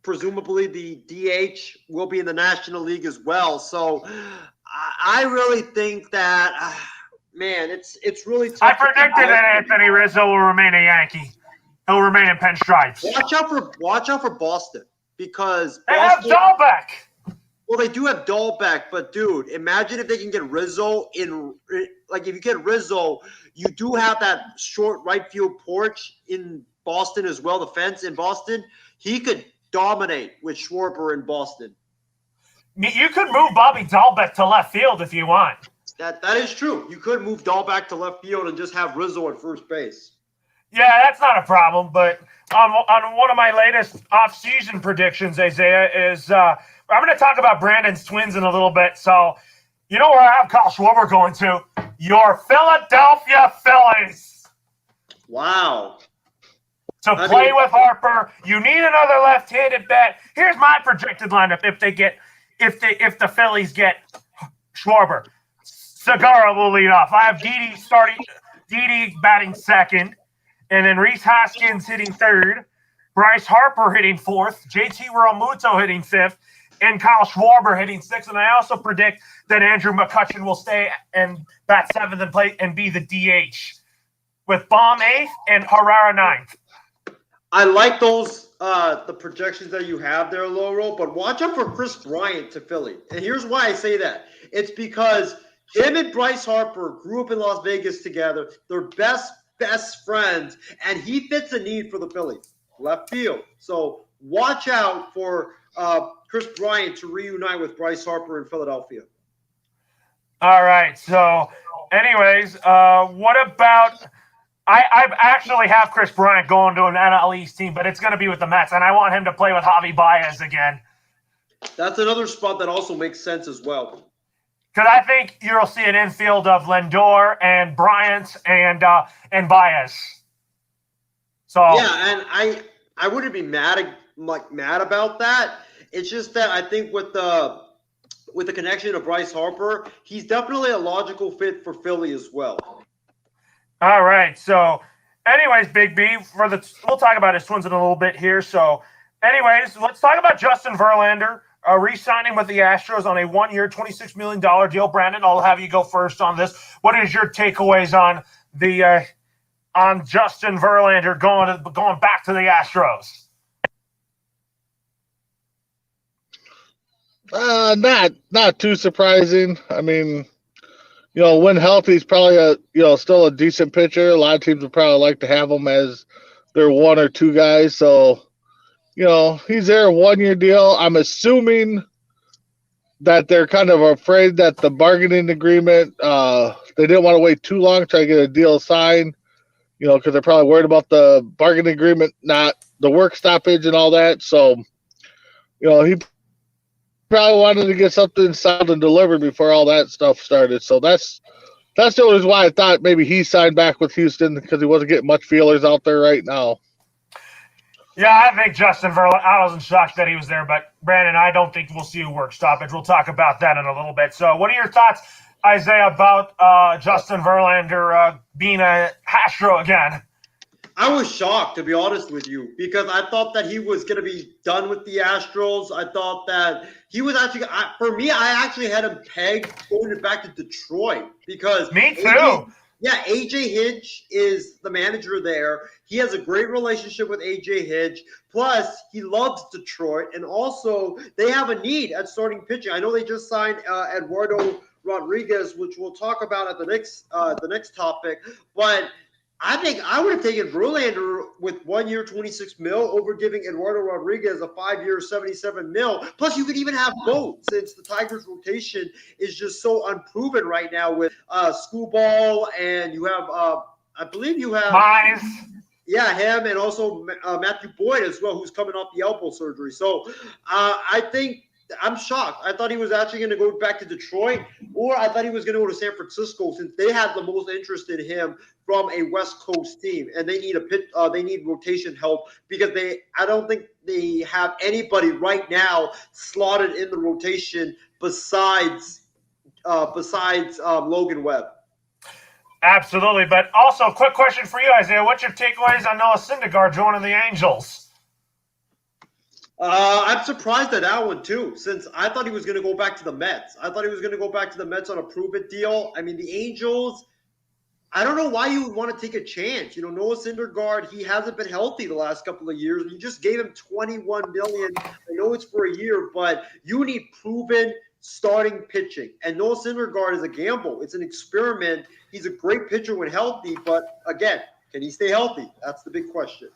presumably the DH will be in the National League as well. So I really think that man, it's really tough. I predicted that Anthony Rizzo will remain a Yankee. He'll remain in pinstripes. Watch out for Boston because they have Dahlbeck. Well, they do have Dahlbeck, but dude, imagine if they can get Rizzo in. Like if you get Rizzo, you do have that short right field porch in Boston as well. The fence in Boston, he could dominate with Schwarber in Boston. You could move Bobby Dahlbeck to left field if you want. That is true. You could move Dahlbeck to left field and just have Rizzo at first base. Yeah, that's not a problem. But on one of my latest off-season predictions, Isaiah, is I'm going to talk about Brandon's Twins in a little bit. So, you know where I have Kyle Schwarber going to? Your Philadelphia Phillies. Wow. To play with Harper, you need another left-handed bat. Here's my projected lineup if the Phillies get Schwarber. Segura will lead off. I have Didi batting second. And then Rhys Hoskins hitting third, Bryce Harper hitting fourth, JT Realmuto hitting fifth, and Kyle Schwarber hitting sixth. And I also predict that Andrew McCutchen will stay and bat seventh and play and be the DH with Baum eighth and Herrera ninth. I like those the projections that you have there, Laurel, but watch out for Chris Bryant to Philly. And here's why I say that. It's because him and Bryce Harper grew up in Las Vegas together. They're best friends, and he fits a need for the Phillies, left field. So watch out for Chris Bryant to reunite with Bryce Harper in Philadelphia. All right. So, anyways, what about I actually have Chris Bryant going to an NL East team, but it's going to be with the Mets, and I want him to play with Javi Baez again. That's another spot that also makes sense as well. Because I think you'll see an infield of Lindor and Bryant and Baez. So yeah, and I wouldn't be mad about that. It's just that I think with the connection of Bryce Harper, he's definitely a logical fit for Philly as well. All right. So anyways, Big B, we'll talk about his Twins in a little bit here. So, anyways, let's talk about Justin Verlander re-signing with the Astros on a 1-year, $26 million deal. Brandon, I'll have you go first on this. What is your takeaways on the on Justin Verlander going back to the Astros? Not too surprising. I mean, when healthy, he's probably still a decent pitcher. A lot of teams would probably like to have him as their one or two guys. So, he's there, 1-year deal. I'm assuming that they're kind of afraid that the bargaining agreement, they didn't want to wait too long to try to get a deal signed, because they're probably worried about the bargaining agreement, not the work stoppage and all that. So, he probably wanted to get something signed and delivered before all that stuff started. So that's the only reason why I thought maybe he signed back with Houston, because he wasn't getting much feelers out there right now. Yeah, I think Justin Verlander, I wasn't shocked that he was there, but Brandon, I don't think we'll see a work stoppage. We'll talk about that in a little bit. So what are your thoughts, Isaiah, about Justin Verlander being a Astro again? I was shocked, to be honest with you, because I thought that he was going to be done with the Astros. I thought that he was actually, for me, I actually had him pegged going back to Detroit because me too. AJ Hinch is the manager there. He has a great relationship with AJ Hinch. Plus, he loves Detroit, and also they have a need at starting pitching. I know they just signed Eduardo Rodriguez, which we'll talk about at the next topic, but I think I would have taken Verlander with 1 year, $26 million over giving Eduardo Rodriguez a 5 year, $77 million. Plus, you could even have both, since the Tigers' rotation is just so unproven right now with Screwball, and you have, I believe you have Mize. Yeah, him, and also Matthew Boyd as well, who's coming off the elbow surgery. So I think I'm shocked. I thought he was actually going to go back to Detroit, or I thought he was going to go to San Francisco, since they had the most interest in him from a West Coast team, and they need they need rotation help, because I don't think they have anybody right now slotted in the rotation besides Logan Webb. Absolutely, but also, quick question for you, Isaiah. What's your takeaways on Noah Syndergaard joining the Angels? I'm surprised at that one, too, since I thought he was going to go back to the Mets. I thought he was going to go back to the Mets on a prove-it deal. I mean, the Angels, I don't know why you would want to take a chance. Noah Syndergaard, he hasn't been healthy the last couple of years. You just gave him $21 million. I know it's for a year, but you need proven starting pitching. And Noah Syndergaard is a gamble. It's an experiment. He's a great pitcher when healthy, but again, can he stay healthy? That's the big question.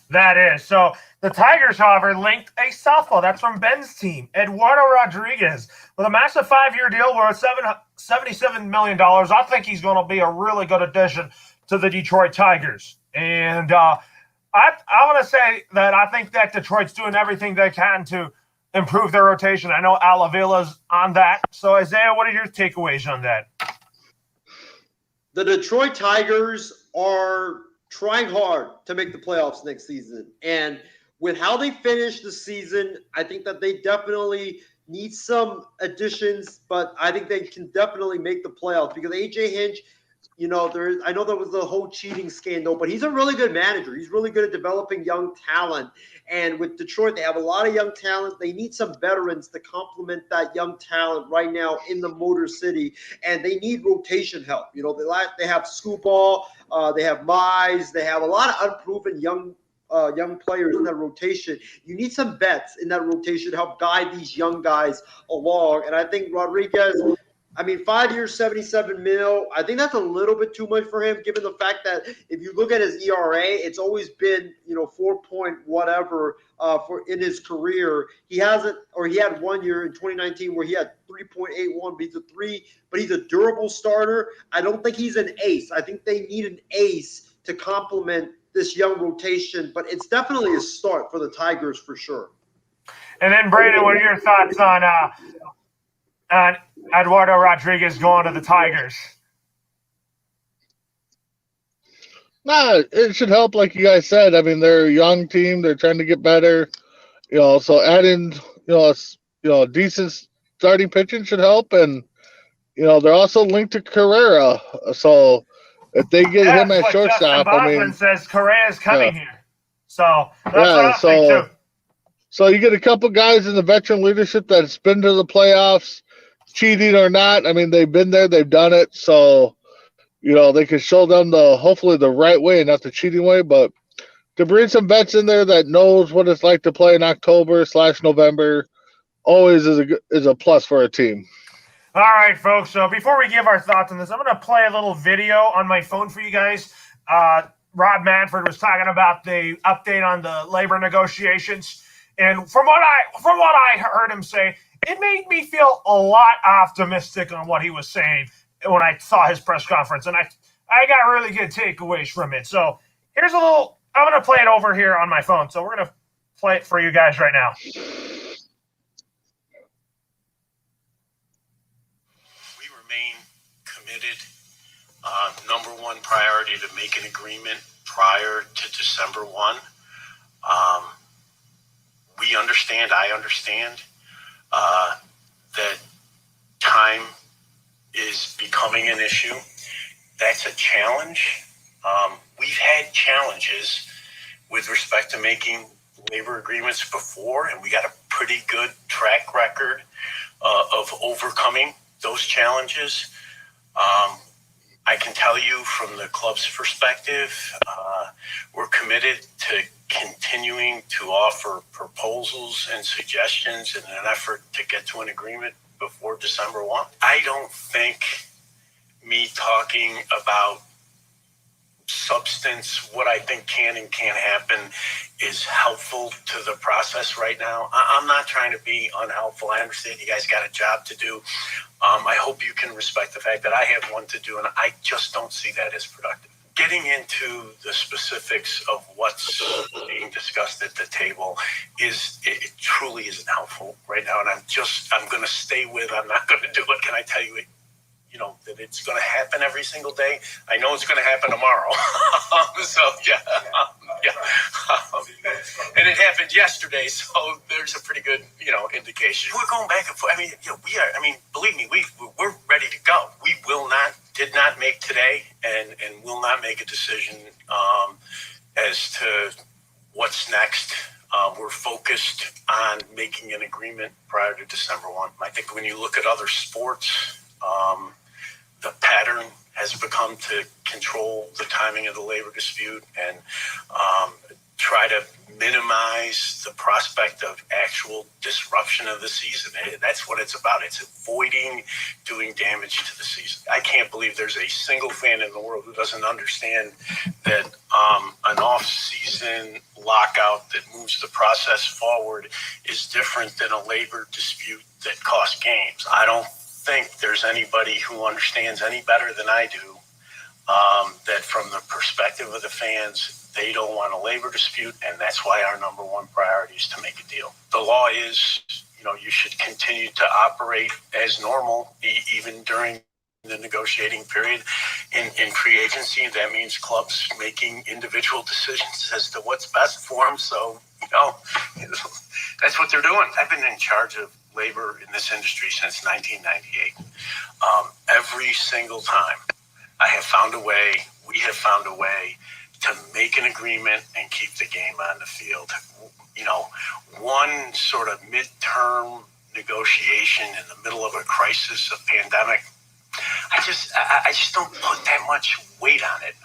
That is. So the Tigers, however, linked a southpaw. That's from Ben's team, Eduardo Rodriguez, with a massive 5-year deal worth $77 million. I think he's going to be a really good addition to the Detroit Tigers. And I want to say that I think that Detroit's doing everything they can to improve their rotation. I know Al Avila's on that. So, Isaiah, what are your takeaways on that? The Detroit Tigers are trying hard to make the playoffs next season. And with how they finished the season, I think that they definitely need some additions, but I think they can definitely make the playoffs, because AJ Hinch, I know there was the whole cheating scandal, but he's a really good manager. He's really good at developing young talent. And with Detroit, they have a lot of young talent. They need some veterans to complement that young talent right now in the Motor City, and they need rotation help. They have Scooball, they have Mize, they have a lot of unproven young players in that rotation. You need some vets in that rotation to help guide these young guys along. And I think Rodriguez, 5 years, $77 million. I think that's a little bit too much for him, given the fact that if you look at his ERA, it's always been 4 point whatever for in his career. He had 1 year in 2019 where he had 3.81. But he's a durable starter. I don't think he's an ace. I think they need an ace to complement this young rotation, but it's definitely a start for the Tigers for sure. And then, Brandon, what are your thoughts on Eduardo Rodriguez going to the Tigers? It should help, like you guys said. They're a young team. They're trying to get better. So adding, decent starting pitching should help. And, they're also linked to Carrera. So If they get him at what shortstop, Justin Bosman says Correa's coming here. So that's what I think too. So you get a couple guys in the veteran leadership that's been to the playoffs, cheating or not. I mean, they've been there, they've done it. So, they can show them hopefully the right way, not the cheating way. But to bring some vets in there that knows what it's like to play in October/November always is a plus for a team. All right, folks. So before we give our thoughts on this, I'm going to play a little video on my phone for you guys. Rob Manfred was talking about the update on the labor negotiations. And from what I heard him say, it made me feel a lot optimistic on what he was saying when I saw his press conference, and I got really good takeaways from it. So here's a little. I'm going to play it over here on my phone. So we're going to play it for you guys right now. We remain committed. Number one priority to make an agreement prior to December 1. We understand, I understand, that time is becoming an issue. That's a challenge. We've had challenges with respect to making labor agreements before, and we got a pretty good track record of overcoming those challenges. I can tell you from the club's perspective, we're committed to continuing to offer proposals and suggestions in an effort to get to an agreement before December 1. I don't think me talking about substance, what I think can and can't happen, is helpful to the process right now. I'm not trying to be unhelpful. I understand you guys got a job to do. I hope you can respect the fact that I have one to do, and I just don't see that as productive. Getting into the specifics of what's being discussed at the table it truly isn't helpful right now, and I'm going to stay with. I'm not going to do it. Can I tell you? That it's going to happen every single day. I know it's going to happen tomorrow. And it happened yesterday, so there's a pretty good, indication. We're going back and forth. Believe me, we're ready to go. We did not make today and will not make a decision as to what's next. We're focused on making an agreement prior to December 1. I think when you look at other sports, the pattern has become to control the timing of the labor dispute and try to minimize the prospect of actual disruption of the season. That's what it's about. It's avoiding doing damage to the season. I can't believe there's a single fan in the world who doesn't understand that an off-season lockout that moves the process forward is different than a labor dispute that costs games. I don't think there's anybody who understands any better than I do that from the perspective of the fans, they don't want a labor dispute, and that's why our number one priority is to make a deal. The law is, you should continue to operate as normal, even during the negotiating period. In free agency, that means clubs making individual decisions as to what's best for them. So, that's what they're doing. I've been in charge of labor in this industry since 1998. Every single time we have found a way to make an agreement and keep the game on the field. One sort of midterm negotiation in the middle of a crisis, a pandemic, I just don't put that much weight on it.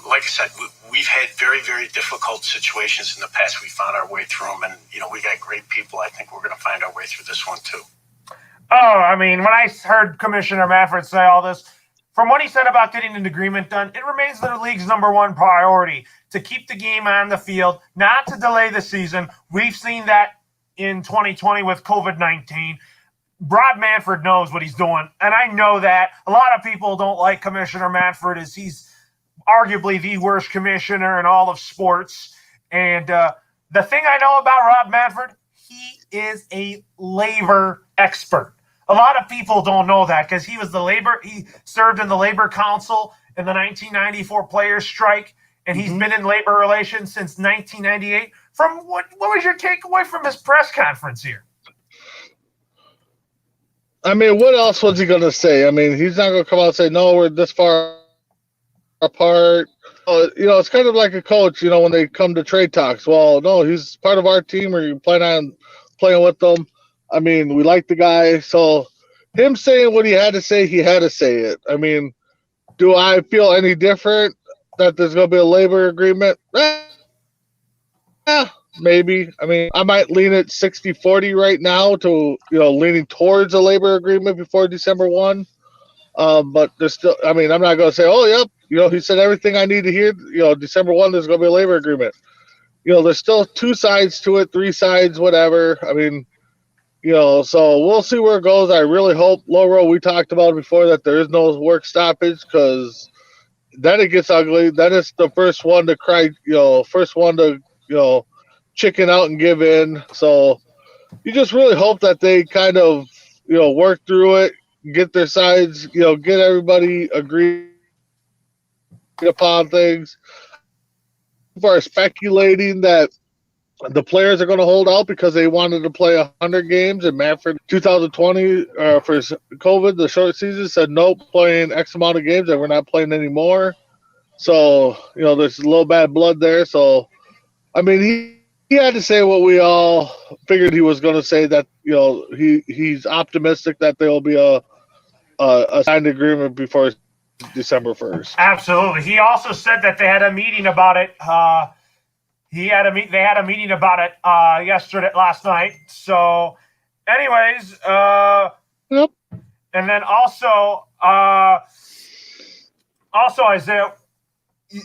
Like I said, we've had very, very difficult situations in the past. We found our way through them, and we got great people. I think we're going to find our way through this one too. When I heard Commissioner Manfred say all this, from what he said about getting an agreement done, it remains the league's number one priority to keep the game on the field, not to delay the season. We've seen that in 2020 with COVID-19. Rob Manfred knows what he's doing, and I know that. A lot of people don't like Commissioner Manfred, as he's arguably the worst commissioner in all of sports. And the thing I know about Rob Manfred, he is a labor expert. A lot of people don't know that because he served in the Labor Council in the 1994 players' strike, and he's been in labor relations since 1998. From what was your takeaway from his press conference here? What else was he going to say? He's not going to come out and say, no, we're this far apart. It's kind of like a coach, when they come to trade talks. Well, no, he's part of our team, or you plan on playing with them. I mean, we like the guy. So him saying what he had to say it. I mean, do I feel any different that there's going to be a labor agreement? Maybe. I mean, I might lean at 60-40 right now to, leaning towards a labor agreement before December 1. But there's still, I mean, I'm not going to say, oh, yep, he said everything I need to hear. December 1, there's going to be a labor agreement. There's still two sides to it, three sides, whatever. I mean, so we'll see where it goes. I really hope, Laurel, we talked about it before, that there is no work stoppage, because then it gets ugly. Then it's the first one to cry, first one to, chicken out and give in. So you just really hope that they kind of, work through it, get their sides, get everybody agreed upon things. People are speculating that the players are going to hold out because they wanted to play 100 games, and Manfred 2020 for COVID, the short season, said nope, playing X amount of games, and we're not playing anymore. So, there's a little bad blood there. So, I mean, he had to say what we all figured he was going to say, that, he's optimistic that there will be a signed agreement before December 1st. Absolutely. He also said that they had a meeting about it. They had a meeting about it last night. So, anyways, Yep. And then also Isaiah,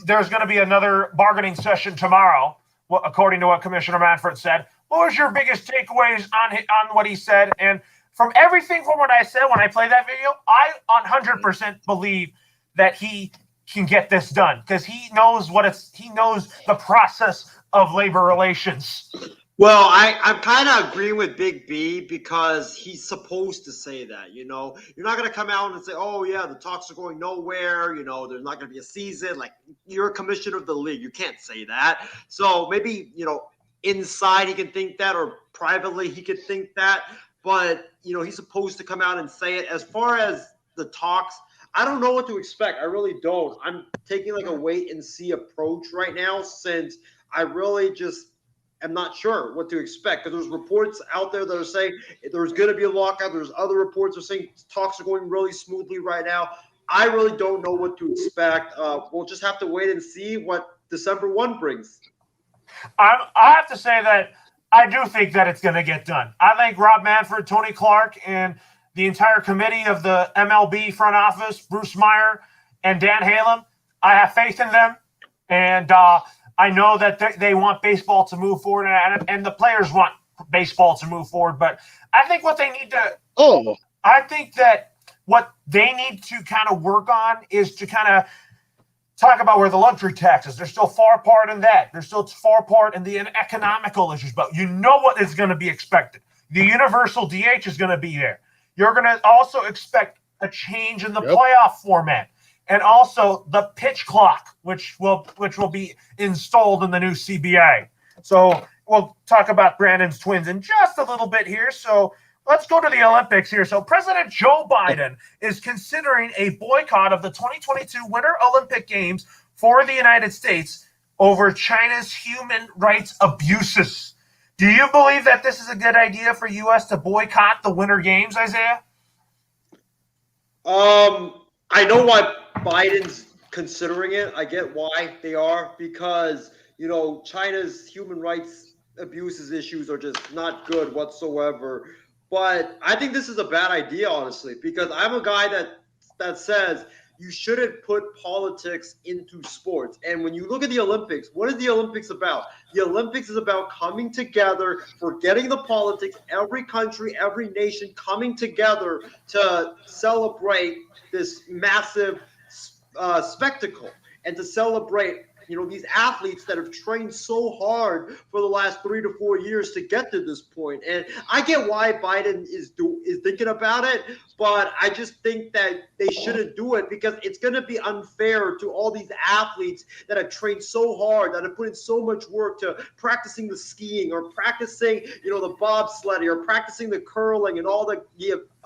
there's going to be another bargaining session tomorrow, according to what Commissioner Manfred said. What was your biggest takeaways on what he said? And from everything from what I said when I played that video, I 100% believe that he can get this done, because he knows the process of labor relations. Well, I'm kind of agreeing with Big B, because he's supposed to say that, You're not going to come out and say, oh, yeah, the talks are going nowhere, there's not going to be a season. Like, you're a commissioner of the league. You can't say that. So maybe, inside he can think that, or privately he could think that. But, he's supposed to come out and say it. As far as the talks, I don't know what to expect. I really don't. I'm taking like a wait and see approach right now, since I really just am not sure what to expect, because there's reports out there that are saying there's going to be a lockout. There's other reports that are saying talks are going really smoothly right now. I really don't know what to expect. We'll just have to wait and see what December 1 brings. I have to say that I do think that it's going to get done. I think Rob Manfred, Tony Clark, and the entire committee of the MLB front office, Bruce Meyer and Dan Halem, I have faith in them. And I know that they want baseball to move forward, and the players want baseball to move forward. But I think what they need to I think that what they need to kind of work on is to kind of talk about where the luxury tax is. They're still far apart in that. They're still far apart in the economical issues. But you know what is going to be expected. The universal DH is going to be there. You're going to also expect a change in the playoff format, and also the pitch clock, which will be installed in the new CBA. So we'll talk about Brandon's Twins in just a little bit here. So let's go to the Olympics here. So President Joe Biden is considering a boycott of the 2022 Winter Olympic Games for the United States over China's human rights abuses. Do you believe that this is a good idea for U.S. to boycott the Winter Games, Isaiah? I know why Biden's considering it. I get why they are, because, China's human rights abuses issues are just not good whatsoever. But I think this is a bad idea, honestly, because I'm a guy that says you shouldn't put politics into sports. And when you look at the Olympics, what is the Olympics about? The Olympics is about coming together, forgetting the politics, every country, every nation coming together to celebrate this massive spectacle, and to celebrate these athletes that have trained so hard for the last 3 to 4 years to get to this point. And I get why Biden is thinking about it, but I just think that they shouldn't do it, because it's going to be unfair to all these athletes that have trained so hard, that have put in so much work to practicing the skiing, or practicing, the bobsledding, or practicing the curling, and all the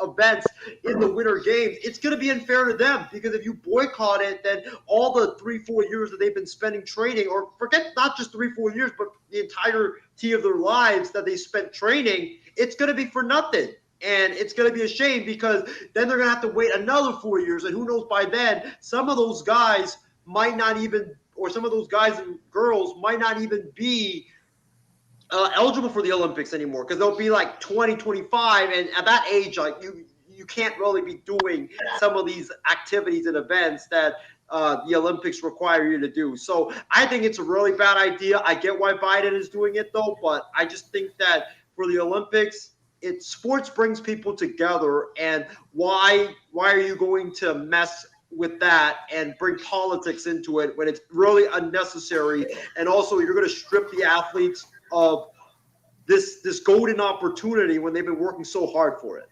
events in the Winter Games, it's going to be unfair to them because if you boycott it, then all the 3-4 years that they've been spending training, or forget not just 3-4 years, but the entirety of their lives that they spent training, it's going to be for nothing. And it's going to be a shame because then they're going to have to wait another 4 years. And who knows by then, some of those guys might not even, or some of those guys and girls might not even be eligible for the Olympics anymore because they'll be like 20, 25. And at that age, like you can't really be doing some of these activities and events that the Olympics require you to do. So I think it's a really bad idea. I get why Biden is doing it though, but I just think that for the Olympics, sports brings people together, and why are you going to mess with that and bring politics into it when it's really unnecessary? And also, you're going to strip the athletes of this golden opportunity when they've been working so hard for it.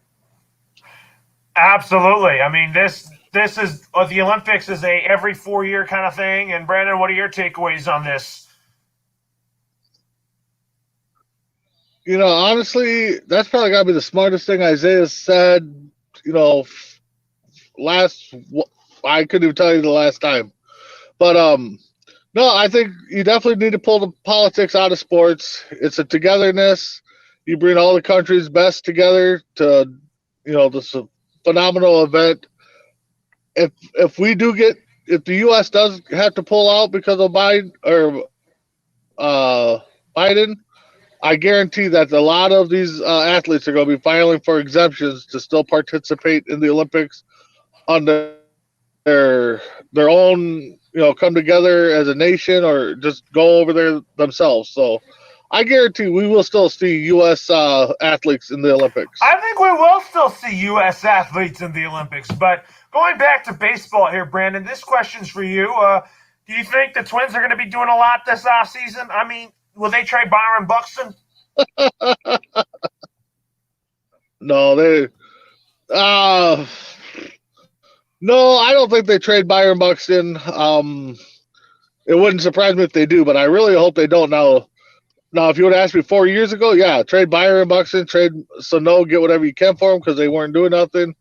Absolutely. I mean, this is the Olympics is a every 4-year kind of thing. And Brandon, what are your takeaways on this? Honestly, that's probably got to be the smartest thing Isaiah said. I couldn't even tell you the last time, but no, I think you definitely need to pull the politics out of sports. It's a togetherness. You bring all the countries' best together to, this phenomenal event. If if the U.S. does have to pull out because of Biden, I guarantee that a lot of these athletes are going to be filing for exemptions to still participate in the Olympics on their own, come together as a nation or just go over there themselves. So I guarantee we will still see U.S. Athletes in the Olympics. I think we will still see U.S. athletes in the Olympics. But going back to baseball here, Brandon, this question's for you. Do you think the Twins are going to be doing a lot this offseason? I mean, will they trade Byron Buxton? No, no, I don't think they trade Byron Buxton. It wouldn't surprise me if they do, but I really hope they don't now. Now, if you would ask me 4 years ago, yeah, trade Byron Buxton, trade Sano, get whatever you can for him because they weren't doing nothing.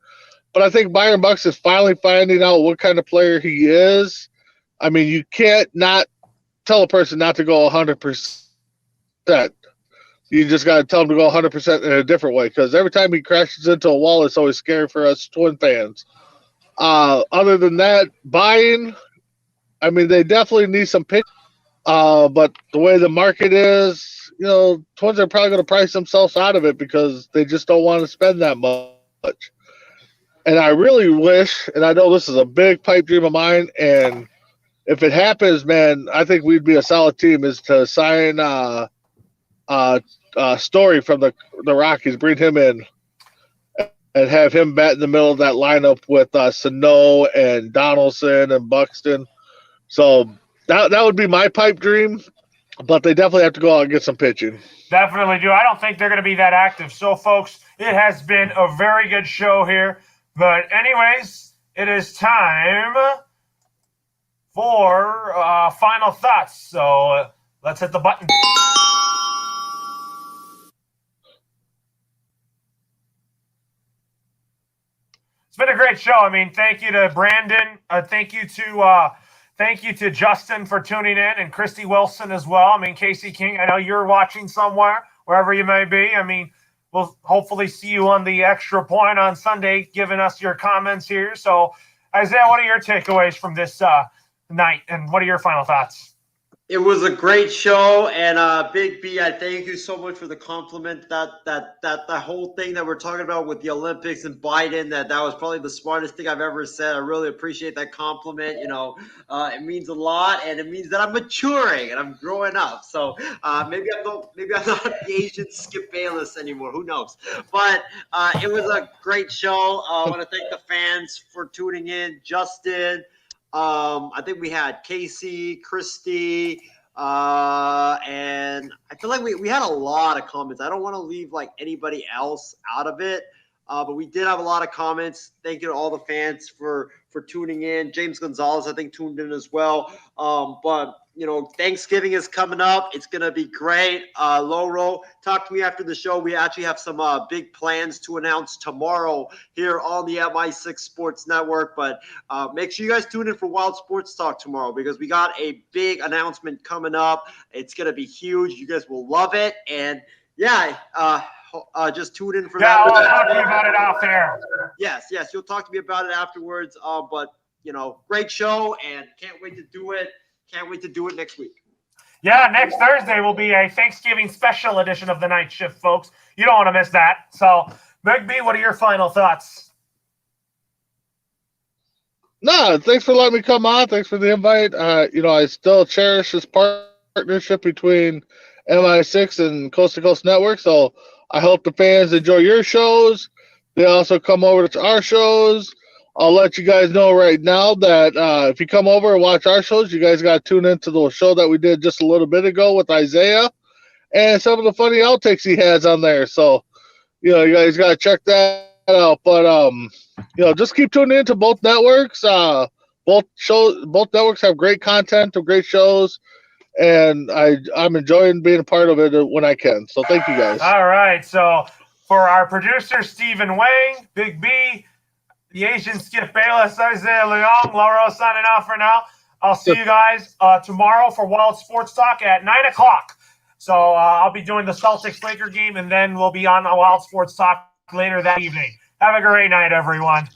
But I think Byron Buxton is finally finding out what kind of player he is. I mean, you can't not tell a person not to go 100%. You just got to tell him to go 100% in a different way because every time he crashes into a wall, it's always scary for us Twin fans. Other than that, buying, I mean, they definitely need some pitch. But the way the market is, Twins are probably going to price themselves out of it because they just don't want to spend that much. And I really wish, and I know this is a big pipe dream of mine, and if it happens, man, I think we'd be a solid team, is to sign Story from the Rockies, bring him in, and have him bat in the middle of that lineup with Sano and Donaldson and Buxton. So that would be my pipe dream, but they definitely have to go out and get some pitching. Definitely do. I don't think they're going to be that active. So, folks, it has been a very good show here. But anyways, it is time for final thoughts. So let's hit the button. It's been a great show. I mean, thank you to Brandon. Thank you to Justin for tuning in, and Christy Wilson as well. I mean, Casey King, I know you're watching somewhere, wherever you may be. I mean, we'll hopefully see you on the Extra Point on Sunday, giving us your comments here. So, Isaiah, what are your takeaways from this night, and what are your final thoughts? It was a great show, and Big B, I thank you so much for the compliment. That whole thing that we're talking about with the Olympics and Biden, that was probably the smartest thing I've ever said. I really appreciate that compliment. It means a lot, and it means that I'm maturing and I'm growing up. So maybe I'm not the Asian Skip Bayless anymore. Who knows? But it was a great show. I want to thank the fans for tuning in. Justin. I think we had Casey, Christy, and I feel like we had a lot of comments. I don't want to leave like anybody else out of it, but we did have a lot of comments. Thank you to all the fans for tuning in. James Gonzalez, I think, tuned in as well. But Thanksgiving is coming up. It's going to be great. Loro, talk to me after the show. We actually have some big plans to announce tomorrow here on the MI6 Sports Network. But make sure you guys tune in for Wild Sports Talk tomorrow because we got a big announcement coming up. It's going to be huge. You guys will love it. And, just tune in for that. Yeah, I'll talk to you about it out there. Yes, you'll talk to me about it afterwards. But great show, and can't wait to do it. Can't wait to do it next week. Yeah, next Thursday will be a Thanksgiving special edition of the Night Shift, folks. You don't want to miss that. So, Big B, what are your final thoughts? No, thanks for letting me come on. Thanks for the invite. I still cherish this partnership between MI6 and Coast to Coast Network. So I hope the fans enjoy your shows. They also come over to our shows. I'll let you guys know right now that if you come over and watch our shows, you guys got to tune into the show that we did just a little bit ago with Isaiah and some of the funny outtakes he has on there. So, you guys got to check that out. But, just keep tuning into both networks. Both networks have great content and great shows, and I'm enjoying being a part of it when I can. So thank you guys. All right. So for our producer, Stephen Wang, Big B, the Asian Skip Bayless, Isaiah Leong, Lauro signing off for now. I'll see you guys tomorrow for Wild Sports Talk at 9 o'clock. So I'll be doing the Celtics-Laker game, and then we'll be on Wild Sports Talk later that evening. Have a great night, everyone.